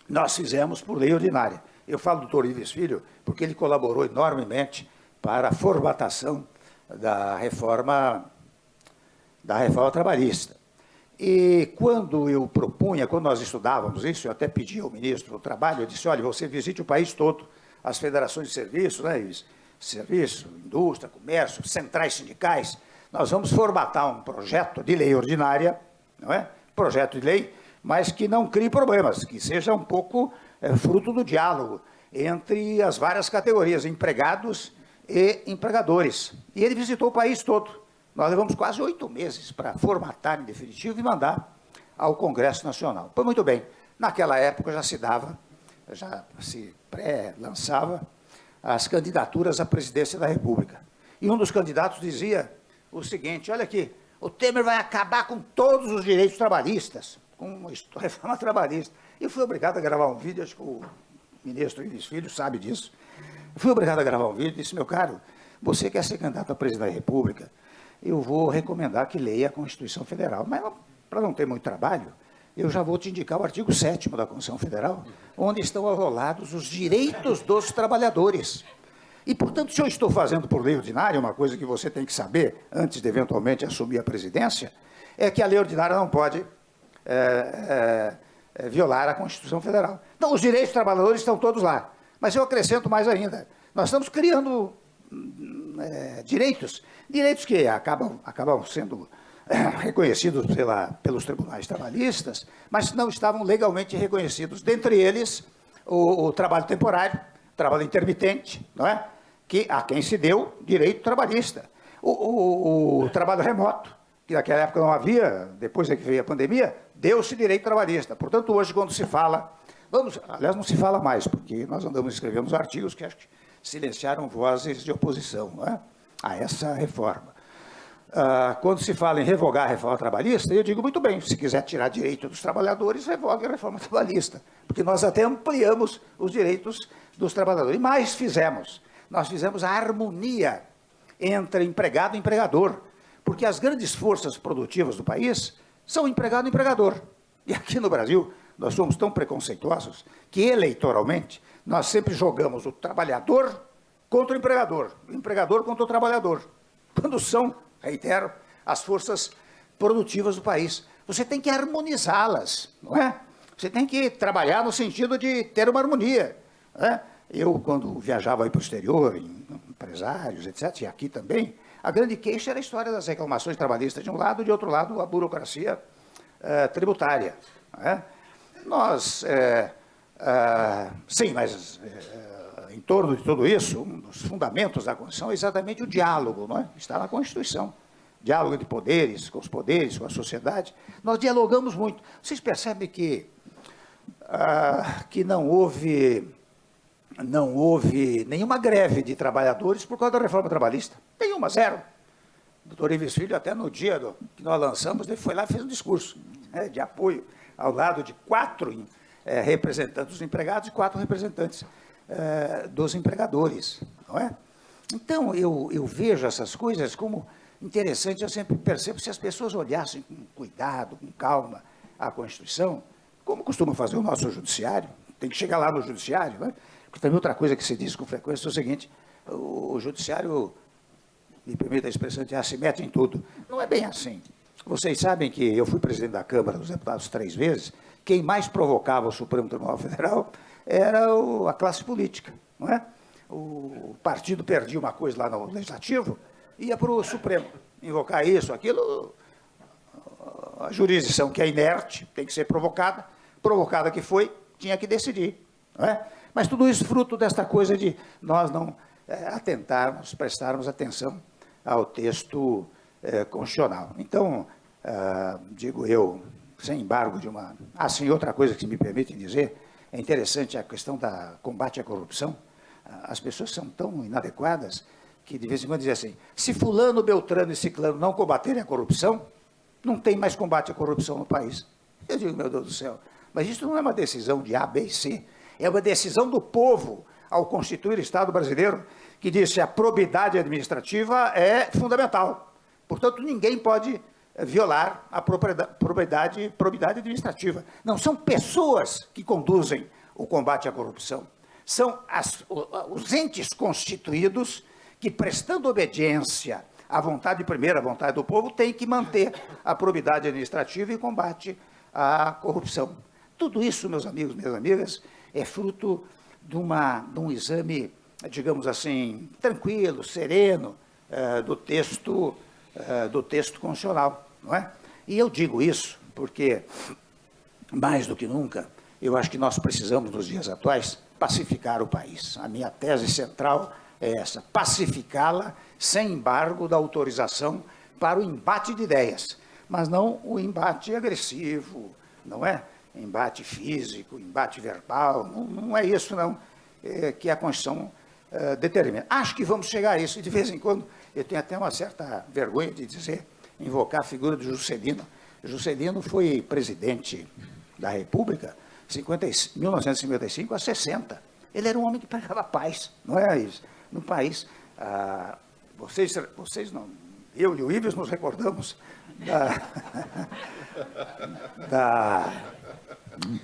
Nós fizemos por lei ordinária. Eu falo do doutor Ives Filho porque ele colaborou enormemente para a formatação da reforma trabalhista. E quando eu propunha, quando nós estudávamos isso, eu até pedi ao ministro do Trabalho, eu disse, olha, você visite o país todo, as federações de serviços, né, serviço, indústria, comércio, centrais sindicais, nós vamos formatar um projeto de lei ordinária, não é? Projeto de lei, mas que não crie problemas, que seja um pouco fruto do diálogo entre as várias categorias, empregados e empregadores. E ele visitou o país todo. Nós levamos quase 8 meses para formatar em definitivo e mandar ao Congresso Nacional. Pois muito bem, naquela época já se pré-lançava as candidaturas à presidência da República. E um dos candidatos dizia o seguinte, olha aqui, o Temer vai acabar com todos os direitos trabalhistas, com uma reforma trabalhista. E eu fui obrigado a gravar um vídeo, acho que o ministro Ives Filho sabe disso. Eu fui obrigado a gravar um vídeo e disse, meu caro, você quer ser candidato a presidente da República? Eu vou recomendar que leia a Constituição Federal. Mas, para não ter muito trabalho, eu já vou te indicar o artigo 7º da Constituição Federal, onde estão arrolados os direitos dos trabalhadores. E, portanto, se eu estou fazendo por lei ordinária, uma coisa que você tem que saber, antes de eventualmente assumir a presidência, é que a lei ordinária não pode violar a Constituição Federal. Então, os direitos dos trabalhadores estão todos lá. Mas eu acrescento mais ainda. Nós estamos criando direitos que acabam sendo reconhecidos pelos tribunais trabalhistas, mas não estavam legalmente reconhecidos. Dentre eles, o trabalho temporário, trabalho intermitente, não é? A quem se deu direito trabalhista. O trabalho remoto, que naquela época não havia, depois é que veio a pandemia, deu-se direito trabalhista. Portanto, hoje, quando se fala, aliás, não se fala mais, porque nós andamos escrevendo os artigos que acho que silenciaram vozes de oposição, não é? A essa reforma. Quando se fala em revogar a reforma trabalhista, eu digo, muito bem, se quiser tirar direito dos trabalhadores, revogue a reforma trabalhista, porque nós até ampliamos os direitos dos trabalhadores. E mais fizemos, nós fizemos a harmonia entre empregado e empregador, porque as grandes forças produtivas do país são empregado e empregador. E aqui no Brasil, nós somos tão preconceituosos que, eleitoralmente, nós sempre jogamos o trabalhador contra o empregador contra o trabalhador, quando são, reitero, as forças produtivas do país. Você tem que harmonizá-las, não é? Você tem que trabalhar no sentido de ter uma harmonia. Não é? Eu, quando viajava para o exterior, em empresários, etc., e aqui também, a grande queixa era a história das reclamações trabalhistas de um lado, de outro lado, a burocracia tributária. Não é? Sim, mas em torno de tudo isso, um dos fundamentos da Constituição é exatamente o diálogo, não é? Está na Constituição. Diálogo entre poderes, com a sociedade. Nós dialogamos muito. Vocês percebem que não houve nenhuma greve de trabalhadores por causa da reforma trabalhista. Nenhuma, zero. O doutor Ives Filho, até no dia que nós lançamos, ele foi lá e fez um discurso de apoio ao lado de 4 representantes dos empregados e 4 representantes dos empregadores, não é? Então, eu vejo essas coisas como interessante, eu sempre percebo, se as pessoas olhassem com cuidado, com calma, a Constituição, como costuma fazer o nosso judiciário, tem que chegar lá no judiciário, né? Porque também outra coisa que se diz com frequência é o seguinte, o judiciário, me permita a expressão, se mete em tudo. Não é bem assim. Vocês sabem que eu fui presidente da Câmara dos Deputados 3 vezes, quem mais provocava o Supremo Tribunal Federal era a classe política, não é? O partido perdia uma coisa lá no Legislativo, ia para o Supremo invocar isso, aquilo. A jurisdição, que é inerte, tem que ser provocada que foi, tinha que decidir. Não é? Mas tudo isso fruto desta coisa de nós não atentarmos, prestarmos atenção ao texto constitucional. Então, digo eu, sem embargo de uma... sim, outra coisa que se me permitem dizer, é interessante a questão da combate à corrupção. As pessoas são tão inadequadas que de vez em quando dizem assim, se fulano, beltrano e ciclano não combaterem a corrupção, não tem mais combate à corrupção no país. Eu digo, meu Deus do céu, mas isso não é uma decisão de A, B e C, é uma decisão do povo ao constituir o Estado brasileiro, que diz que a probidade administrativa é fundamental. Portanto, ninguém pode violar a probidade administrativa. Não são pessoas que conduzem o combate à corrupção, são os entes constituídos que, prestando obediência à vontade primeira, à vontade do povo, têm que manter a probidade administrativa e combate à corrupção. Tudo isso, meus amigos, minhas amigas, é fruto de um exame, digamos assim, tranquilo, sereno, do texto constitucional, não é? E eu digo isso porque, mais do que nunca, eu acho que nós precisamos, nos dias atuais, pacificar o país. A minha tese central é essa, pacificá-la sem embargo da autorização para o embate de ideias, mas não o embate agressivo, não é? Embate físico, embate verbal, não é isso não que a Constituição determina. Acho que vamos chegar a isso, e de vez em quando eu tenho até uma certa vergonha de dizer, invocar a figura de Juscelino. Juscelino foi presidente da República de 1955 a 60. Ele era um homem que pregava paz, não é isso? No país, vocês não, eu e o Ives nos recordamos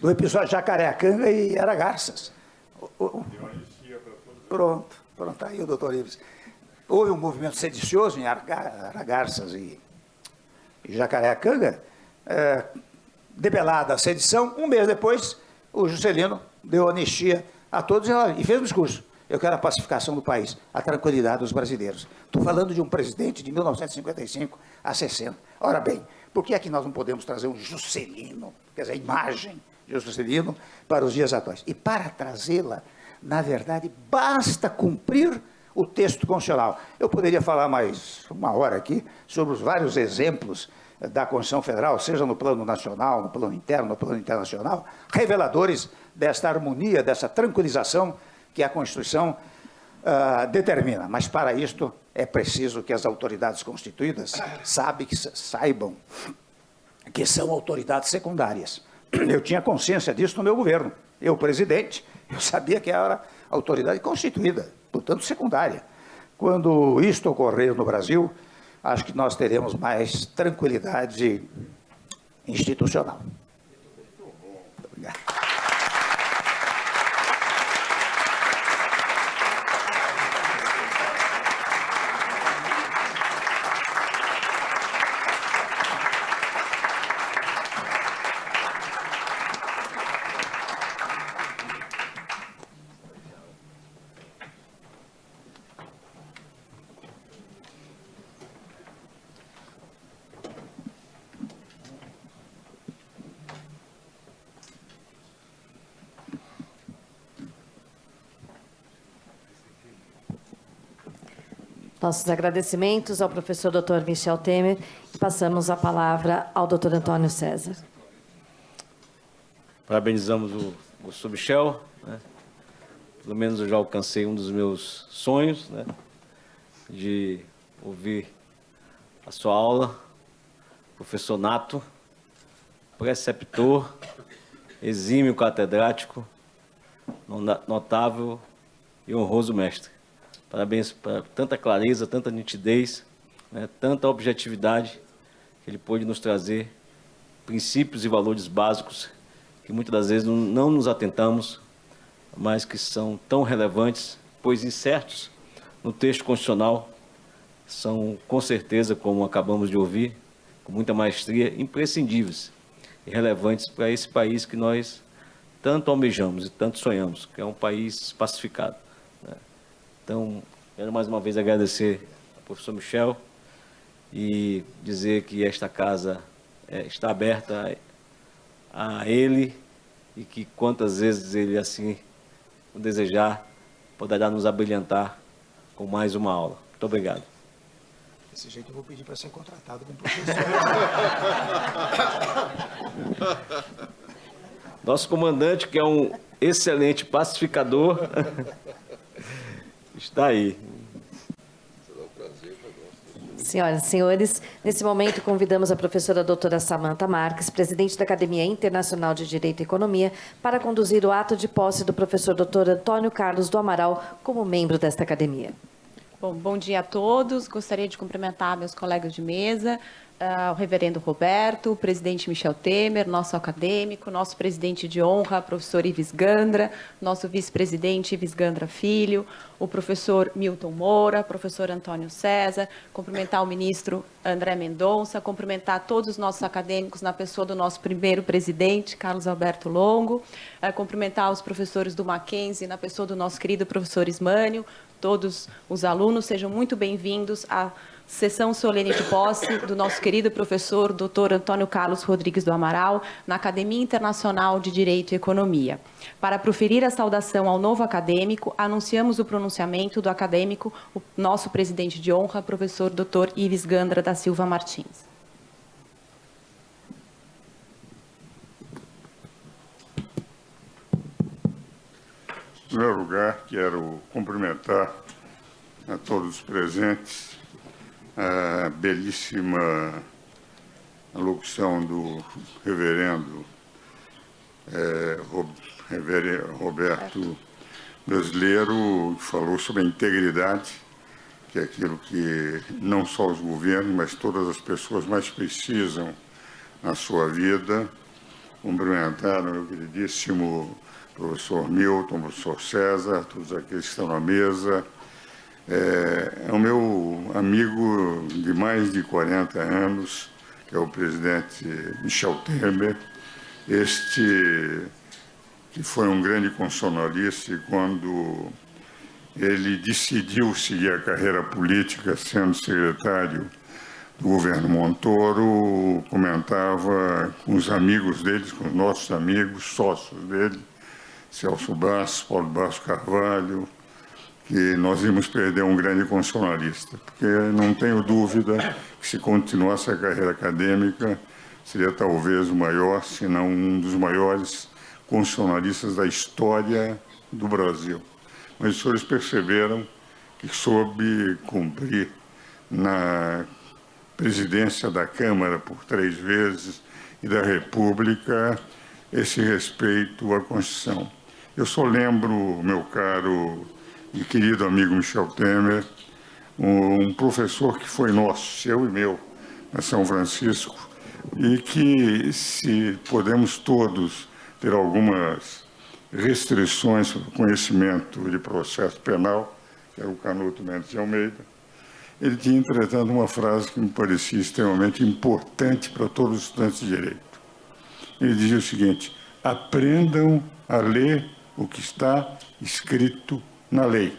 do episódio Jacareacanga e Aragarças. Pronto, tá aí o doutor Ives. Houve um movimento sedicioso em Aragarças e Jacareacanga, debelada a sedição, um mês depois, o Juscelino deu anistia a todos e fez um discurso. Eu quero a pacificação do país, a tranquilidade dos brasileiros. Estou falando de um presidente de 1955 a 60. Ora bem, por que é que nós não podemos trazer um Juscelino, quer dizer, a imagem de Juscelino, para os dias atuais? E para trazê-la, na verdade, basta cumprir o texto constitucional. Eu poderia falar mais uma hora aqui sobre os vários exemplos da Constituição Federal, seja no plano nacional, no plano interno, no plano internacional, reveladores desta harmonia, dessa tranquilização que a Constituição determina. Mas para isto é preciso que as autoridades constituídas saibam que são autoridades secundárias. Eu tinha consciência disso no meu governo. Eu, presidente, eu sabia que era autoridade constituída, portanto secundária. Quando isto ocorrer no Brasil, acho que nós teremos mais tranquilidade institucional. Muito obrigado. Nossos agradecimentos ao professor Dr. Michel Temer e passamos a palavra ao Dr. Antônio César. Parabenizamos o professor Michel, né? Pelo menos eu já alcancei um dos meus sonhos, né? De ouvir a sua aula, professor nato, preceptor, exímio catedrático, notável e honroso mestre. Parabéns por tanta clareza, tanta nitidez, né, tanta objetividade que ele pôde nos trazer, princípios e valores básicos que muitas das vezes não nos atentamos, mas que são tão relevantes, pois incertos no texto constitucional, são com certeza, como acabamos de ouvir, com muita maestria, imprescindíveis e relevantes para esse país que nós tanto almejamos e tanto sonhamos, que é um país pacificado, né? Então, quero mais uma vez agradecer professor Michel, e dizer que esta casa está aberta a ele e que quantas vezes ele assim o desejar, poderá nos abrilhantar com mais uma aula. Muito obrigado. Desse jeito eu vou pedir para ser contratado como professor. Nosso comandante, que é um excelente pacificador, está aí. Senhoras e senhores, nesse momento convidamos a professora doutora Samantha Marques, presidente da Academia Internacional de Direito e Economia, para conduzir o ato de posse do professor doutor Antônio Carlos do Amaral como membro desta academia. Bom dia a todos. Gostaria de cumprimentar meus colegas de mesa, o reverendo Roberto, o presidente Michel Temer, nosso acadêmico, nosso presidente de honra, professor Ives Gandra, nosso vice-presidente Ives Gandra Filho, o professor Milton Moura, professor Antônio César, cumprimentar o ministro André Mendonça, cumprimentar todos os nossos acadêmicos na pessoa do nosso primeiro presidente, Carlos Alberto Longo, cumprimentar os professores do Mackenzie na pessoa do nosso querido professor Ismânio, todos os alunos, sejam muito bem-vindos à sessão solene de posse do nosso querido professor, doutor Antônio Carlos Rodrigues do Amaral, na Academia Internacional de Direito e Economia. Para proferir a saudação ao novo acadêmico, anunciamos o pronunciamento do acadêmico, o nosso presidente de honra, professor doutor Ives Gandra da Silva Martins. Em primeiro lugar, quero cumprimentar a todos os presentes a belíssima locução do reverendo Roberto Brasileiro, que falou sobre a integridade, que é aquilo que não só os governos, mas todas as pessoas mais precisam na sua vida. Cumprimentar o meu queridíssimo professor Milton, professor César, todos aqueles que estão na mesa. É o meu amigo de mais de 40 anos, que é o presidente Michel Temer, este que foi um grande constitucionalista e quando ele decidiu seguir a carreira política, sendo secretário do governo Montoro, comentava com os amigos deles, com os nossos amigos, sócios dele, Celso Bastos, Paulo Bastos Carvalho, que nós íamos perder um grande constitucionalista, porque não tenho dúvida que se continuasse a carreira acadêmica, seria talvez o maior, se não um dos maiores constitucionalistas da história do Brasil. Mas os senhores perceberam que soube cumprir na presidência da Câmara por 3 vezes e da República esse respeito à Constituição. Eu só lembro, meu caro e querido amigo Michel Temer, um professor que foi nosso, seu e meu, na São Francisco, e que, se podemos todos ter algumas restrições no conhecimento de processo penal, que era o Canuto Mendes de Almeida, ele tinha, entretanto, uma frase que me parecia extremamente importante para todos os estudantes de direito. Ele dizia o seguinte: aprendam a ler o que está escrito na lei.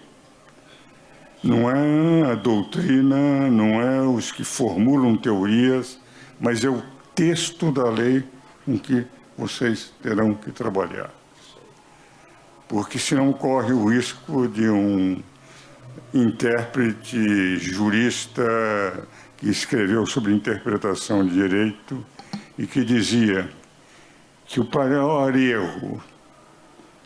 Não é a doutrina, não é os que formulam teorias, mas é o texto da lei com que vocês terão que trabalhar. Porque senão corre o risco de um intérprete jurista que escreveu sobre interpretação de direito e que dizia que o maior erro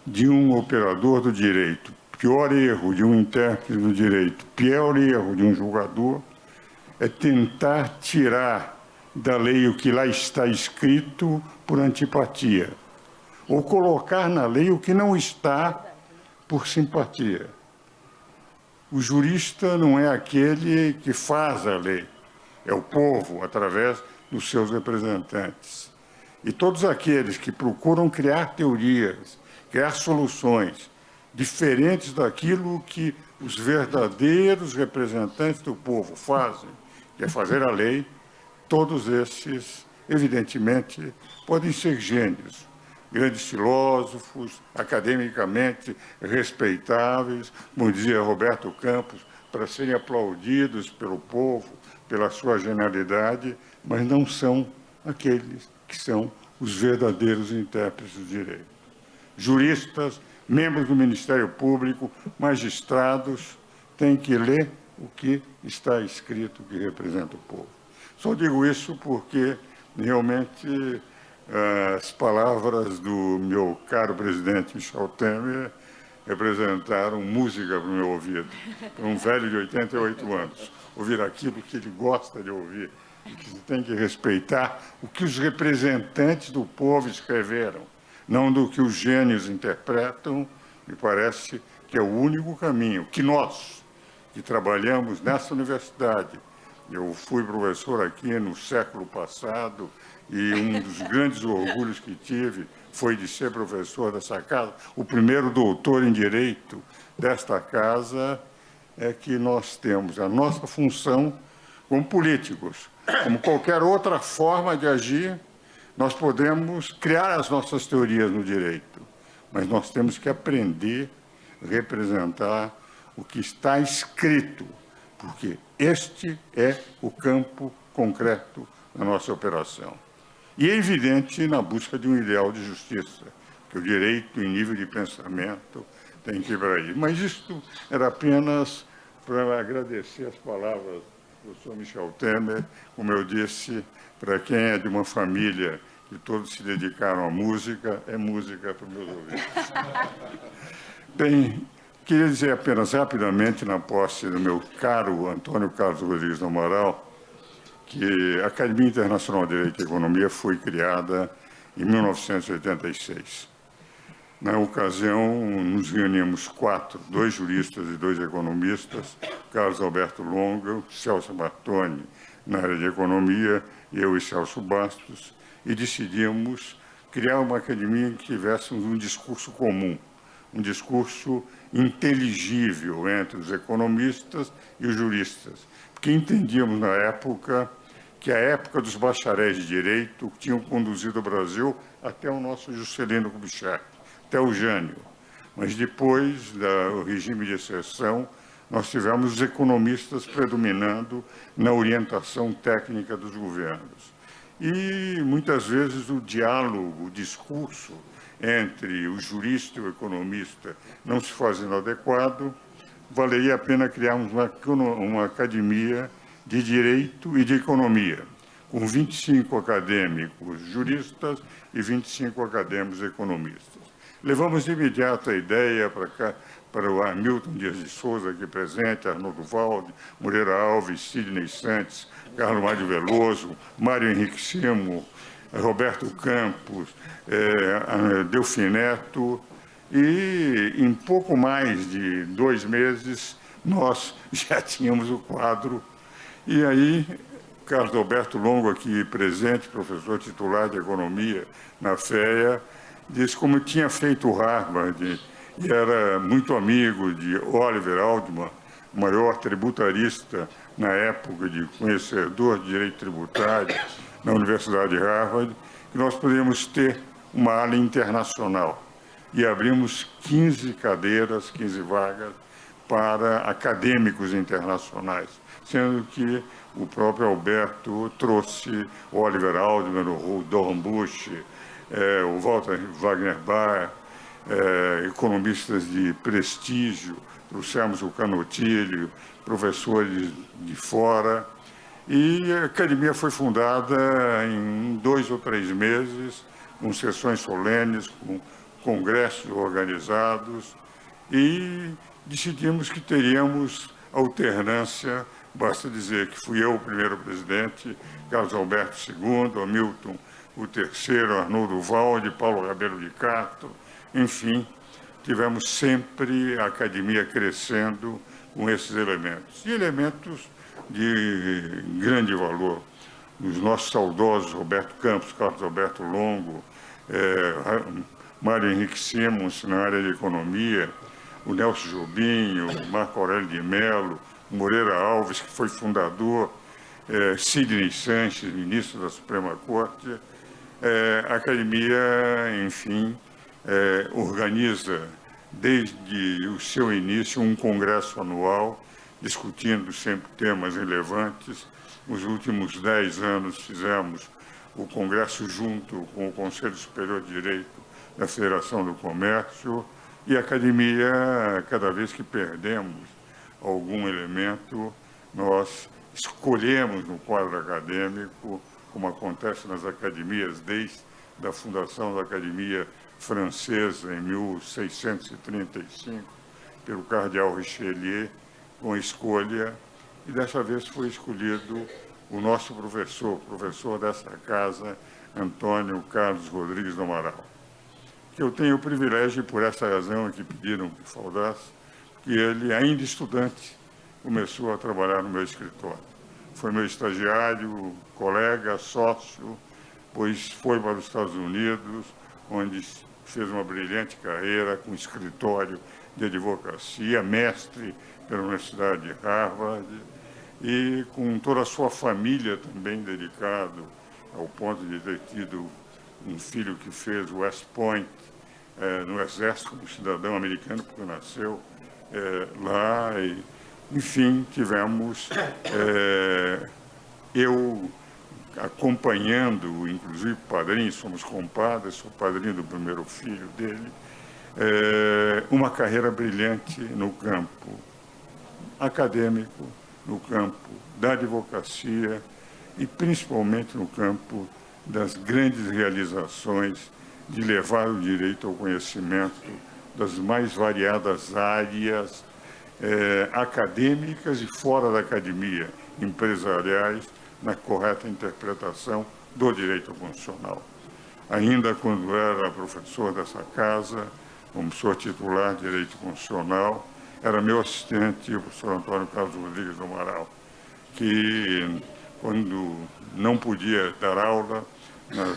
de um operador do direito, pior erro de um intérprete do direito, pior erro de um julgador, é tentar tirar da lei o que lá está escrito por antipatia, ou colocar na lei o que não está por simpatia. O jurista não é aquele que faz a lei, é o povo através dos seus representantes. E todos aqueles que procuram criar teorias, criar soluções diferentes daquilo que os verdadeiros representantes do povo fazem, que é fazer a lei, todos esses, evidentemente, podem ser gênios, grandes filósofos, academicamente respeitáveis, como dizia Roberto Campos, para serem aplaudidos pelo povo, pela sua genialidade, mas não são aqueles que são os verdadeiros intérpretes do direito. Juristas, membros do Ministério Público, magistrados, têm que ler o que está escrito que representa o povo. Só digo isso porque, realmente, as palavras do meu caro presidente Michel Temer representaram música para o meu ouvido. Para um velho de 88 anos, ouvir aquilo que ele gosta de ouvir, e que se tem que respeitar o que os representantes do povo escreveram, não do que os gênios interpretam. Me parece que é o único caminho que nós, que trabalhamos nessa universidade, eu fui professor aqui no século passado, e um dos grandes orgulhos que tive foi de ser professor dessa casa, o primeiro doutor em Direito desta casa, é que nós temos a nossa função como políticos, como qualquer outra forma de agir. Nós podemos criar as nossas teorias no direito, mas nós temos que aprender a representar o que está escrito, porque este é o campo concreto da nossa operação. E é evidente na busca de um ideal de justiça, que o direito em nível de pensamento tem que ir para aí. Mas isto era apenas para agradecer as palavras do professor Michel Temer, como eu disse, para quem é de uma família que todos se dedicaram à música, é música para os meus ouvidos. Bem, queria dizer apenas rapidamente, na posse do meu caro Antônio Carlos Rodrigues do Amaral, que a Academia Internacional de Direito e Economia foi criada em 1986. Na ocasião, nos reunimos dois juristas e dois economistas, Carlos Alberto Longo, Celso Bartoni, na área de economia, eu e Celso Bastos, e decidimos criar uma academia em que tivéssemos um discurso comum, um discurso inteligível entre os economistas e os juristas, porque entendíamos na época que a época dos bacharéis de direito tinham conduzido o Brasil até o nosso Juscelino Kubitschek, até o Jânio. Mas depois do regime de exceção, nós tivemos os economistas predominando na orientação técnica dos governos. E, muitas vezes, o diálogo, o discurso entre o jurista e o economista não se fazendo adequado, valeria a pena criarmos uma academia de Direito e de Economia, com 25 acadêmicos juristas e 25 acadêmicos economistas. Levamos de imediato a ideia para o Hamilton Dias de Souza, aqui presente, Arnoldo Valde, Moreira Alves, Sidney Santos, Carlos Mário Veloso, Mário Henrique Simo, Roberto Campos, Delfim Neto, e em pouco mais de 2 meses nós já tínhamos o quadro. E aí, Carlos Alberto Longo, aqui presente, professor titular de Economia na FEA, disse como tinha feito o Harvard e era muito amigo de Oliver Altman, o maior tributarista na época, de conhecedor de direito tributário na Universidade de Harvard, que nós poderíamos ter uma ala internacional. E abrimos 15 cadeiras, 15 vagas para acadêmicos internacionais, sendo que o próprio Alberto trouxe o Oliver Altman, o Dornbusch, o Walter Wagner Baer, economistas de prestígio, trouxemos o Canotilho, professores de fora, e a academia foi fundada em 2 ou 3 meses, com sessões solenes, com congressos organizados, e decidimos que teríamos alternância. Basta dizer que fui eu o primeiro presidente, Carlos Alberto II, Hamilton o terceiro, Arnoldo Valde, Paulo Rabelo de Castro, enfim, tivemos sempre a academia crescendo com esses elementos. E elementos de grande valor. Os nossos saudosos Roberto Campos, Carlos Alberto Longo, Mário Henrique Simons na área de economia, o Nelson Jobim, o Marco Aurélio de Mello, o Moreira Alves, que foi fundador, Sidney Sanches, ministro da Suprema Corte. A academia, enfim, organiza, desde o seu início, um congresso anual discutindo sempre temas relevantes. Nos últimos 10 anos fizemos o Congresso junto com o Conselho Superior de Direito da Federação do Comércio, e a academia, cada vez que perdemos algum elemento, nós escolhemos no quadro acadêmico, como acontece nas academias desde a fundação da Academia Francesa em 1635, pelo cardeal Richelieu, com a escolha, e dessa vez foi escolhido o nosso professor dessa casa, Antônio Carlos Rodrigues do Amaral, que eu tenho o privilégio, por essa razão que pediram que saudasse, que ele, ainda estudante, começou a trabalhar no meu escritório. Foi meu estagiário, colega, sócio, pois foi para os Estados Unidos, onde fez uma brilhante carreira com escritório de advocacia, mestre pela Universidade de Harvard, e com toda a sua família também dedicado, ao ponto de ter tido um filho que fez West Point no Exército, um cidadão americano, porque nasceu lá. E, enfim, tivemos eu acompanhando, inclusive padrinho, somos compadres, sou padrinho do primeiro filho dele, uma carreira brilhante no campo acadêmico, no campo da advocacia e principalmente no campo das grandes realizações de levar o direito ao conhecimento das mais variadas áreas acadêmicas e fora da academia, empresariais, na correta interpretação do direito constitucional. Ainda quando era professor dessa casa, como professor titular de Direito Constitucional, era meu assistente, o professor Antônio Carlos Rodrigues do Amaral, que, quando não podia dar aula, na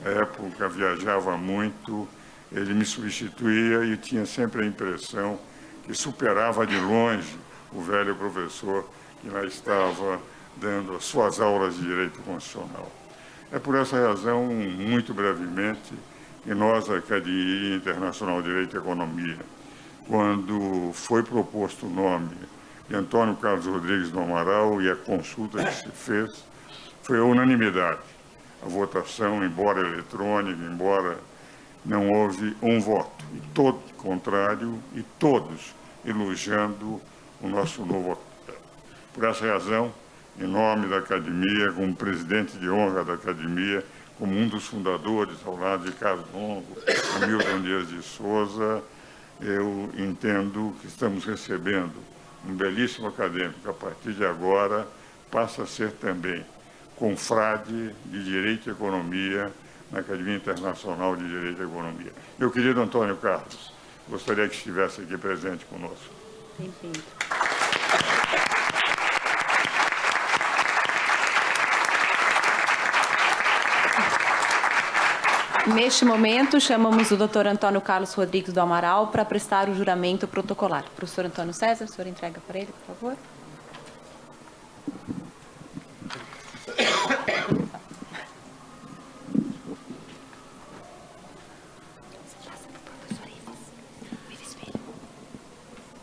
época viajava muito, ele me substituía e tinha sempre a impressão que superava de longe o velho professor que lá estava dando as suas aulas de Direito Constitucional. É por essa razão, muito brevemente, que nós, a Academia Internacional de Direito e Economia, quando foi proposto o nome de Antônio Carlos Rodrigues do Amaral e a consulta que se fez, foi a unanimidade. A votação, embora eletrônica, embora não houve um voto, e todo contrário, e todos elogiando o nosso novo autor. Por essa razão, em nome da Academia, como presidente de honra da Academia, como um dos fundadores, ao lado de Carlos Longo, Hamilton Dias de Souza, eu entendo que estamos recebendo um belíssimo acadêmico que, a partir de agora, passa a ser também confrade de Direito e Economia na Academia Internacional de Direito e Economia. Meu querido Antônio Carlos, gostaria que estivesse aqui presente conosco. Bem-vindo. Neste momento, chamamos o Dr. Antônio Carlos Rodrigues do Amaral para prestar o juramento protocolar. Professor Antônio César, o senhor entrega para ele, por favor.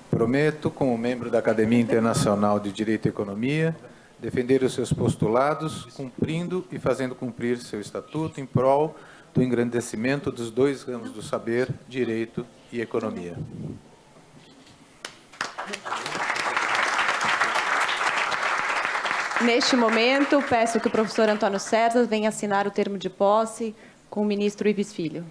Prometo, como membro da Academia Internacional de Direito e Economia, defender os seus postulados, cumprindo e fazendo cumprir seu estatuto em prol do engrandecimento dos dois ramos do saber, direito e economia. Neste momento, peço que o professor Antônio César venha assinar o termo de posse com o ministro Ives Filho.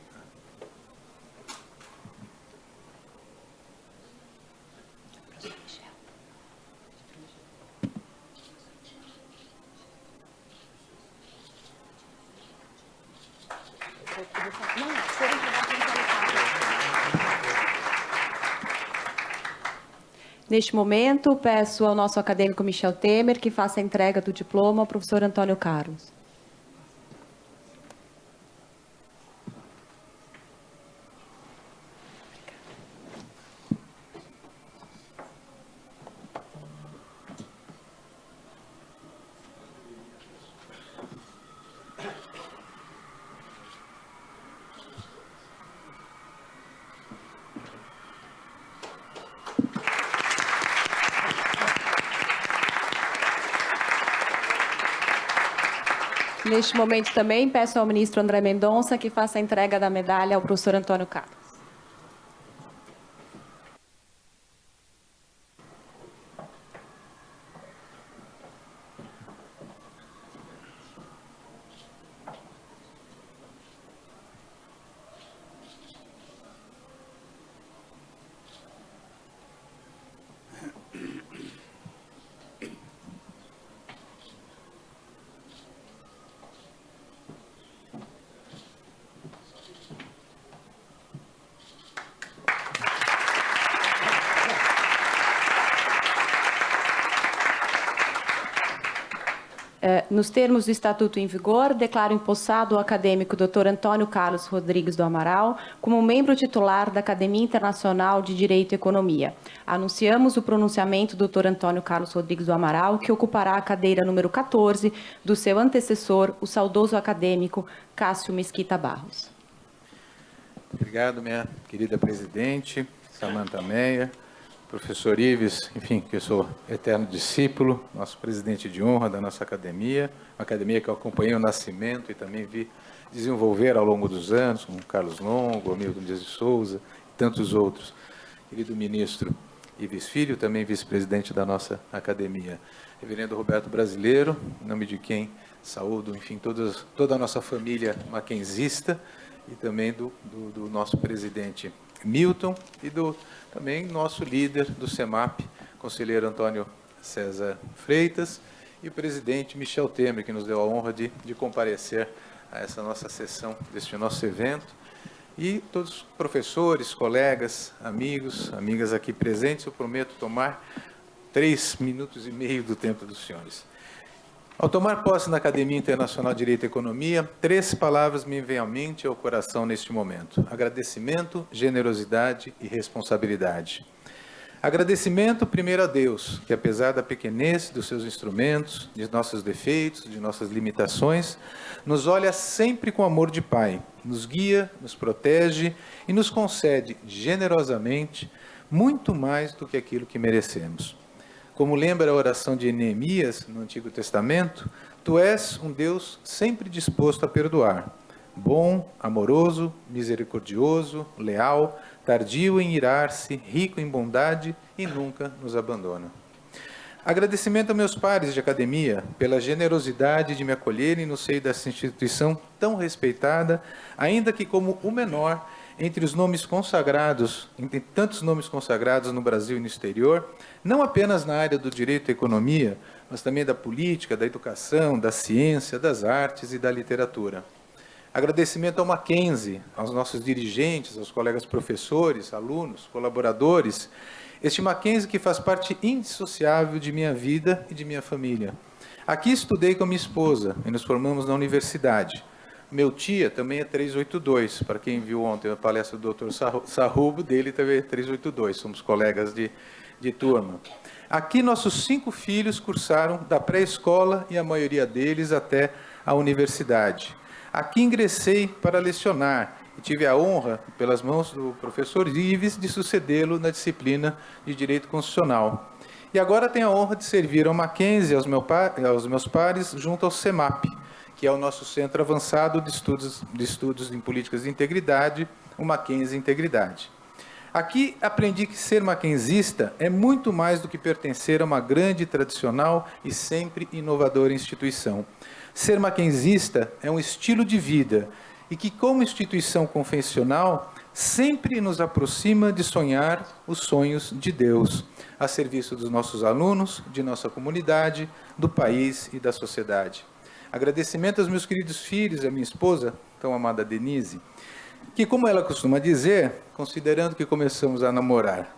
Neste momento, peço ao nosso acadêmico Michel Temer que faça a entrega do diploma ao professor Antônio Carlos. Neste momento também peço ao ministro André Mendonça que faça a entrega da medalha ao professor Antônio Carlos. Nos termos do Estatuto em vigor, declaro empossado o acadêmico Dr. Antônio Carlos Rodrigues do Amaral como membro titular da Academia Internacional de Direito e Economia. Anunciamos o pronunciamento do Dr. Antônio Carlos Rodrigues do Amaral, que ocupará a cadeira número 14 do seu antecessor, o saudoso acadêmico Cássio Mesquita Barros. Obrigado, minha querida presidente, Samantha Meia, professor Ives, enfim, que eu sou eterno discípulo, nosso presidente de honra da nossa academia, uma academia que eu acompanhei o nascimento e também vi desenvolver ao longo dos anos, com Carlos Longo, Hamilton Dias de Souza e tantos outros. Querido ministro Ives Filho, também vice-presidente da nossa academia. Reverendo Roberto Brasileiro, em nome de quem saúdo, enfim, toda a nossa família maquenzista e também do nosso presidente Milton e também nosso líder do CEMAP, conselheiro Antônio César Freitas, e o presidente Michel Temer, que nos deu a honra de comparecer a essa nossa sessão deste nosso evento, e todos os professores, colegas, amigos, amigas aqui presentes. Eu prometo tomar 3 minutos e meio do tempo dos senhores. Ao tomar posse na Academia Internacional de Direito e Economia, 3 palavras me vêm à mente e ao coração neste momento: agradecimento, generosidade e responsabilidade. Agradecimento, primeiro, a Deus, que apesar da pequenez dos seus instrumentos, de nossos defeitos, de nossas limitações, nos olha sempre com amor de Pai, nos guia, nos protege e nos concede generosamente muito mais do que aquilo que merecemos. Como lembra a oração de Neemias no Antigo Testamento, tu és um Deus sempre disposto a perdoar, bom, amoroso, misericordioso, leal, tardio em irar-se, rico em bondade e nunca nos abandona. Agradecimento a meus pares de academia pela generosidade de me acolherem no seio dessa instituição tão respeitada, ainda que como o menor entre os nomes consagrados, entre tantos nomes consagrados no Brasil e no exterior, não apenas na área do direito e economia, mas também da política, da educação, da ciência, das artes e da literatura. Agradecimento ao Mackenzie, aos nossos dirigentes, aos colegas professores, alunos, colaboradores, este Mackenzie que faz parte indissociável de minha vida e de minha família. Aqui estudei com minha esposa e nos formamos na universidade. Meu tia também é 382, para quem viu ontem a palestra do Dr. Sarrubo, dele também é 382, somos colegas de turma. Aqui nossos 5 filhos cursaram da pré-escola e a maioria deles até a universidade. Aqui ingressei para lecionar e tive a honra, pelas mãos do professor Ives, de sucedê-lo na disciplina de Direito Constitucional. E agora tenho a honra de servir ao Mackenzie e aos meus pares junto ao CEMAP, que é o nosso Centro Avançado de Estudos em Políticas de Integridade, o Mackenzie Integridade. Aqui aprendi que ser mackenzista é muito mais do que pertencer a uma grande, tradicional e sempre inovadora instituição. Ser mackenzista é um estilo de vida e que, como instituição confessional, sempre nos aproxima de sonhar os sonhos de Deus, a serviço dos nossos alunos, de nossa comunidade, do país e da sociedade. Agradecimento aos meus queridos filhos e à minha esposa, tão amada Denise, que, como ela costuma dizer, considerando que começamos a namorar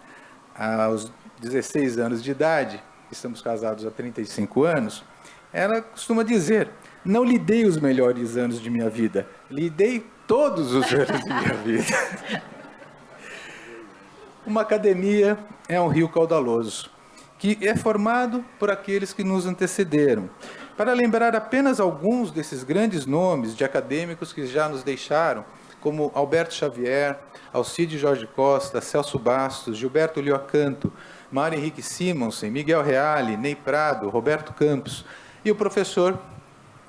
aos 16 anos de idade, estamos casados há 35 anos, ela costuma dizer: não lhe dei os melhores anos de minha vida, lhe dei todos os anos de minha vida. Uma academia é um rio caudaloso, que é formado por aqueles que nos antecederam. Para lembrar apenas alguns desses grandes nomes de acadêmicos que já nos deixaram, como Alberto Xavier, Alcide Jorge Costa, Celso Bastos, Gilberto Liocanto, Mário Henrique Simonsen, Miguel Reale, Ney Prado, Roberto Campos e o professor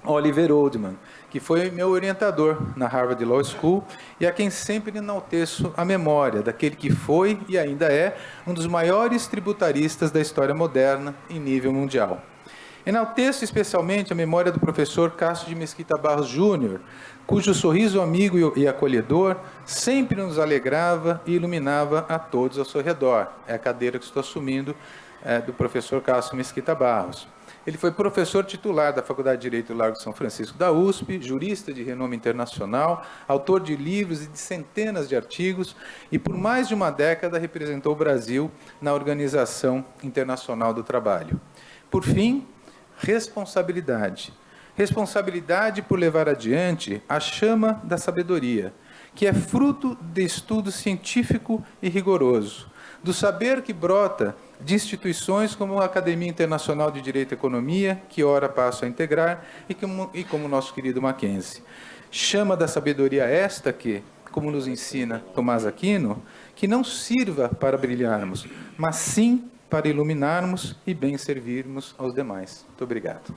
Oliver Oldman, que foi meu orientador na Harvard Law School e a quem sempre enalteço a memória daquele que foi e ainda é um dos maiores tributaristas da história moderna em nível mundial. Enalteço especialmente a memória do professor Cássio de Mesquita Barros Júnior, cujo sorriso amigo e acolhedor sempre nos alegrava e iluminava a todos ao seu redor. É a cadeira que estou assumindo do professor Cássio Mesquita Barros. Ele foi professor titular da Faculdade de Direito do Largo de São Francisco da USP, jurista de renome internacional, autor de livros e de centenas de artigos, e por mais de uma década representou o Brasil na Organização Internacional do Trabalho. Por fim, responsabilidade. Responsabilidade por levar adiante a chama da sabedoria, que é fruto de estudo científico e rigoroso, do saber que brota de instituições como a Academia Internacional de Direito e Economia, que ora passo a integrar, e como o nosso querido Mackenzie. Chama da sabedoria esta que, como nos ensina Tomás Aquino, que não sirva para brilharmos, mas sim para iluminarmos e bem servirmos aos demais. Muito obrigado.